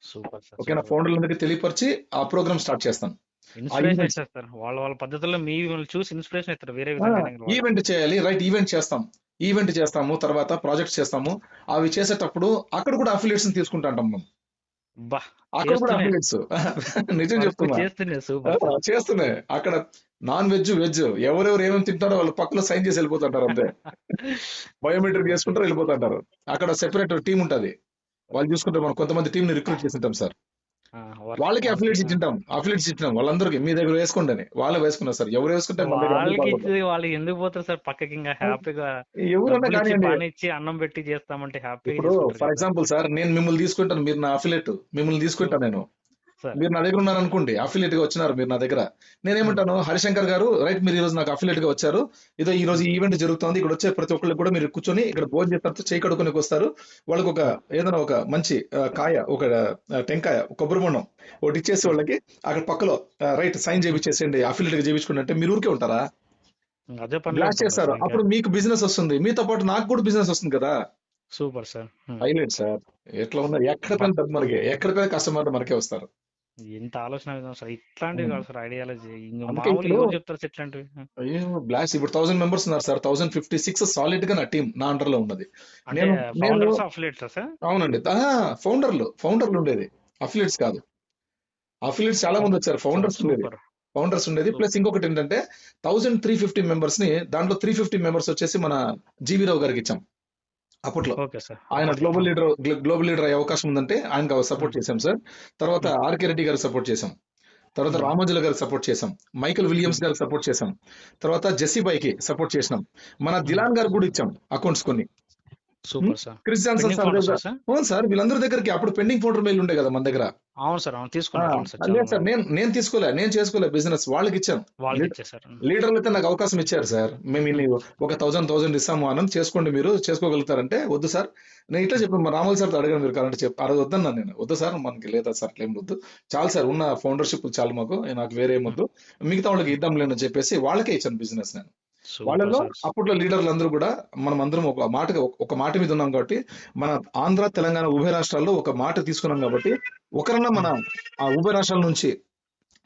Super sir. ఓకేనా? సూపర్. ఫౌండర్లందరికీ తెలియపరిచి ఆ ప్రోగ్రామ్ స్టార్ట్ చేస్తాను. ఆ ఇన్స్పిరేషన్ ఈవెంట్స్ ఇస్తారు సార్. వాళ్ళ వాళ్ళ పద్ధతుల్లో మిమ్మల్ని చూసి ఇన్స్పిరేషన్ ఇస్తారు. వేరే విధంగా వాళ్ళు. ఈవెంట్ చేయాలి. రైట్, ఈవెంట్ చేస్తాము, తర్వాత ప్రాజెక్ట్స్ చేస్తాము. అవి చేసేటప్పుడు అక్కడ కూడా అఫిలియేట్స్ తీసుకుంటాం మేము. బా అక్కడ కూడా చేస్తూనే అఫిలియేట్స్ నిజం వర్క్ చెప్తున్నా. చేస్తూనే సూపర్ సార్. చేస్తున్నాయి అక్కడ. నాన్ వెజ్ ఎవరెవరు ఏమేమి తింటారో వాళ్ళు పక్కలో సైన్ చేసి వెళ్ళిపోతుంటారు అంతే. బయోమెట్రిక్ చేసుకుంటారు, వెళ్ళిపోతుంటారు. అక్కడ సెపరేట్ టీం ఉంటది, వాళ్ళు చూసుకుంటారు. మనం కొంతమంది టీం ని రిక్రూట్ చేసింటాం సార్. వాళ్ళకి అఫిలియేట్స్ ఇచ్చింటాం వాళ్ళందరికీ. మీ దగ్గర వేసుకోండి అని వాళ్ళే వేసుకున్నారు సార్. ఎవరు వేసుకుంటే మన దగ్గర అందరూ వాళ్ళకి బాగుంటారు. ఇచ్చి వాళ్ళు ఎందుకు పోతారు సార్ పక్కకి? ఇంకా హ్యాపీగా ఎవరన్నా డబ్బులు ఇచ్చి కానివ్వండి. పని ఇచ్చి అన్నం పెట్టి చేస్తామంటే హ్యాపీగా ఇప్పుడు చేసుకుంటారు ఫర్ కదా ఎగ్జాంపుల్ సార్, నేను మిమ్మల్ని తీసుకుంటాను, మీరు నా అఫిలియేట్. మిమ్మల్ని తీసుకుంటాను నేను. సార్. మీరు నా దగ్గర ఉన్నారు అనుకోండి, అఫిలియేట్ గా వచ్చినారు మీరు నా దగ్గర. నేనేమంటాను, హరిశంకర్ గారు రైట్, మీరు ఈ రోజు నాకు అఫిలియేట్ గా వచ్చారు. ఇదో ఈ రోజు ఈవెంట్ జరుగుతుంది, ఇక్కడ వచ్చే ప్రతి ఒక్కరికి కూడా మీరు కూర్చొని ఇక్కడ భోజనం చేస్తారు, చేయి కడుక్కొని వస్తారు. వాళ్ళకి ఒక ఏదైనా ఒక మంచి కాయ, ఒక టెంకాయ, కొబ్బరి బొండం ఒకటి ఇచ్చేసి వాళ్ళకి అక్కడ పక్కలో రైట్ సైన్ చేయించేసేయండి, అఫిలియేట్ గా చేయించుకోండి అంటే మీరు ఊరికే ఉంటారా? అదే పని బ్లాస్ట్ చేస్తారు. అప్పుడు మీకు బిజినెస్ వస్తుంది, మీతో పాటు నాకు కూడా బిజినెస్ వస్తుంది కదా. Super sir. Highlight sir. ఎట్లా ఉన్నారు? ఎక్కడ పైన డబ్బు మనకే, ఎక్కడ పైన కస్టమర్ మనకే వస్తారు. ఎంత ఆలోచన విధానం సార్. ఇట్లాంటివి కాదు సార్ ఐడియాలజీ. ఇంకా అందుకే మామూలు ఇప్పుడు ఎవరు చెప్తారు సార్ ఇట్లాంటివి? అయ్యో బ్లాస్ట్ ఇప్పుడు 1000 మెంబర్స్ ఉన్నారు సార్. 1056 సాలిడ్ గా నా టీం నా అండర్ లో ఉన్నది. అంటే నేను ఫౌండర్స్ అఫిలియేట్స్ సార్? అవునండి. ఫౌండర్లు ఉండేది, అఫిలియేట్స్ కాదు. అఫిలియేట్స్ చాలా మంది వచ్చారు, ఫౌండర్స్ ఉండేది. సూపర్. ప్లస్ ఇంకొకటి ఏంటంటే 1350 మెంబర్స్ ని, దాంట్లో 350 మెంబర్స్ వచ్చేసి మన జీవీ రావు గారికి ఇచ్చాం అప్పట్లో. Okay sir. ఆయన గ్లోబల్ లీడర్ అయ్యే అవకాశం ఉందంటే ఆయనకు సపోర్ట్ చేశాం సార్. తర్వాత ఆర్కే రెడ్డి గారికి సపోర్ట్ చేశాం, తర్వాత రామోజుల గారికి సపోర్ట్ చేశాం, మైకల్ విలియమ్స్ గారికి సపోర్ట్ చేశాం, తర్వాత జెస్సీ బాయ్కి సపోర్ట్ చేసినాం, మన దిలాన్ గారికి కూడా ఇచ్చాం అకౌంట్స్ కొన్ని. Super sir. Chris Johnson sir దగ్గర. అవును సార్, వీళ్ళందరి దగ్గరికి అప్పుడు పెండింగ్ ఫౌండర్ మెయిల్ ఉండే కదా మన దగ్గర. అవును సార్. అవును తీసుకున్నాను లేదు సార్, నేను చేసుకోలే బిజినెస్, వాళ్ళకి ఇచ్చాను. లీడర్లు అయితే నాకు అవకాశం ఇచ్చారు సార్. మేము ఇన్ని ఒక 1000 ఇస్తాము అని, చేసుకోండి మీరు చేసుకోగలుగుతారంటే. వద్దు సార్, నేను ఇట్లా చెప్పాను. మా రామల్ సార్ అడిగాను, మీరు కావాలంటే చెప్పి ఆ రోజు వద్దన్నా నేను. వద్దు సార్ మనకి లేదా సార్ ఏం వద్దు, చాలు సార్ ఉన్న ఫౌండర్షిప్ చాలు మాకు, నాకు వేరే ఏమొద్దు, మిగతా వాళ్ళకి ఇద్దాం లేని చెప్పేసి వాళ్ళకే ఇచ్చాను బిజినెస్ నేను. వాళ్ళలో అప్పట్లో లీడర్లు అందరూ కూడా మనం అందరం ఒక మాట మీద ఉన్నాం కాబట్టి, మన ఆంధ్ర తెలంగాణ ఉభయ రాష్ట్రాల్లో ఒక మాట తీసుకున్నాం కాబట్టి, ఒకరన్నా మన ఆ ఉభయ రాష్ట్రాల నుంచి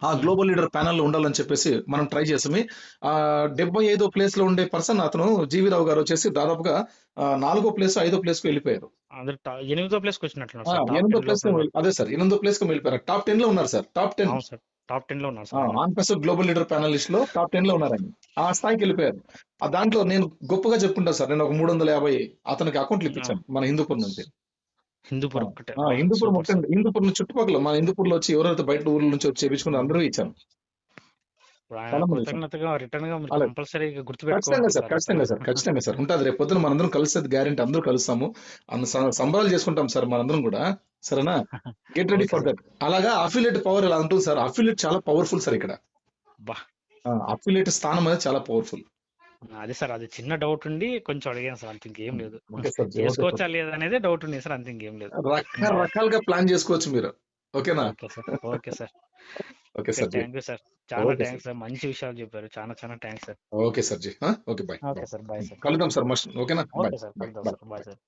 ఆ గ్లోబల్ లీడర్ ప్యానెల్ లో ఉండాలని చెప్పేసి మనం ట్రై చేసాము. 75వ ప్లేస్ లో ఉండే పర్సన్ అతను జీవీ రావు గారు వచ్చేసి దాదాపుగా 4వ ప్లేస్ 5వ ప్లేస్ కు వెళ్ళిపోయారు. 8వ ప్లేస్ కు వచ్చినట్లు. 8వ ప్లేస్ అదే సార్, 8వ ప్లేస్ కు వెళ్ళిపోయారు. టాప్ 10 లో ఉన్నారు సార్. టాప్ 10 లో ఉన్నారు sir. On plus global leader panel list లో టాప్ 10 లో ఉన్నారు ఆయన. ఆ స్థాయికి వెళ్ళిపోయారు. ఆ దాంట్లో నేను గొప్పగా చెప్పుకుంటాను సార్, నేను ఒక 350 అతనికి అకౌంట్లు ఇప్పించాను మన హిందూపూర్ నుంచి. హిందూపూర్ చుట్టుపక్కల మన హిందూపూర్ లో వచ్చి ఎవరైతే బయట ఊర్ల నుంచి వచ్చి చేయించుకుని అందరూ ఇచ్చాను. ఖచ్చితంగా సార్ ఉంటుంది. రేపు పొద్దున మనందరం కలిసేది గ్యారెంటీ, అందరూ కలుస్తాము, సంబరాలు చేసుకుంటాం సార్ మనందరం కూడా. సరేనా? Get ready for that. అలాగా అఫిలియేట్ పవర్ ఎలా ఉంటుంది సార్? అఫిలియేట్ చాలా పవర్ఫుల్ సార్. ఇక్కడ అఫిలియేట్ స్థానం అనేది చాలా పవర్ఫుల్. అదే సార్, అది చిన్న డౌట్ ఉండి కొంచెం అడిగాను సార్, అంత ఇంకేం లేదు. చేసుకోవచ్చా లేదా అనేది డౌట్ ఉంది సార్, అంత ఇంకేం లేదు. రకరకాలుగా ప్లాన్ చేసుకోవచ్చు మీరు. ఓకేనా? Okay sir. Okay sir ji. Thank you sir, చాలా ఓకే సార్. థ్యాంక్స్ సార్, మంచి విషయాలు చెప్పారు, చాలా చాలా thanks sir. Okay sir ji. Okay bye. Okay sir, bye sir. కలుద్దాం సార్ మస్ట్. ఓకేనా? బాయ్ ఓకే సార్, బాయ్ కలుద్దాం బాయ్. Sir, bye sir.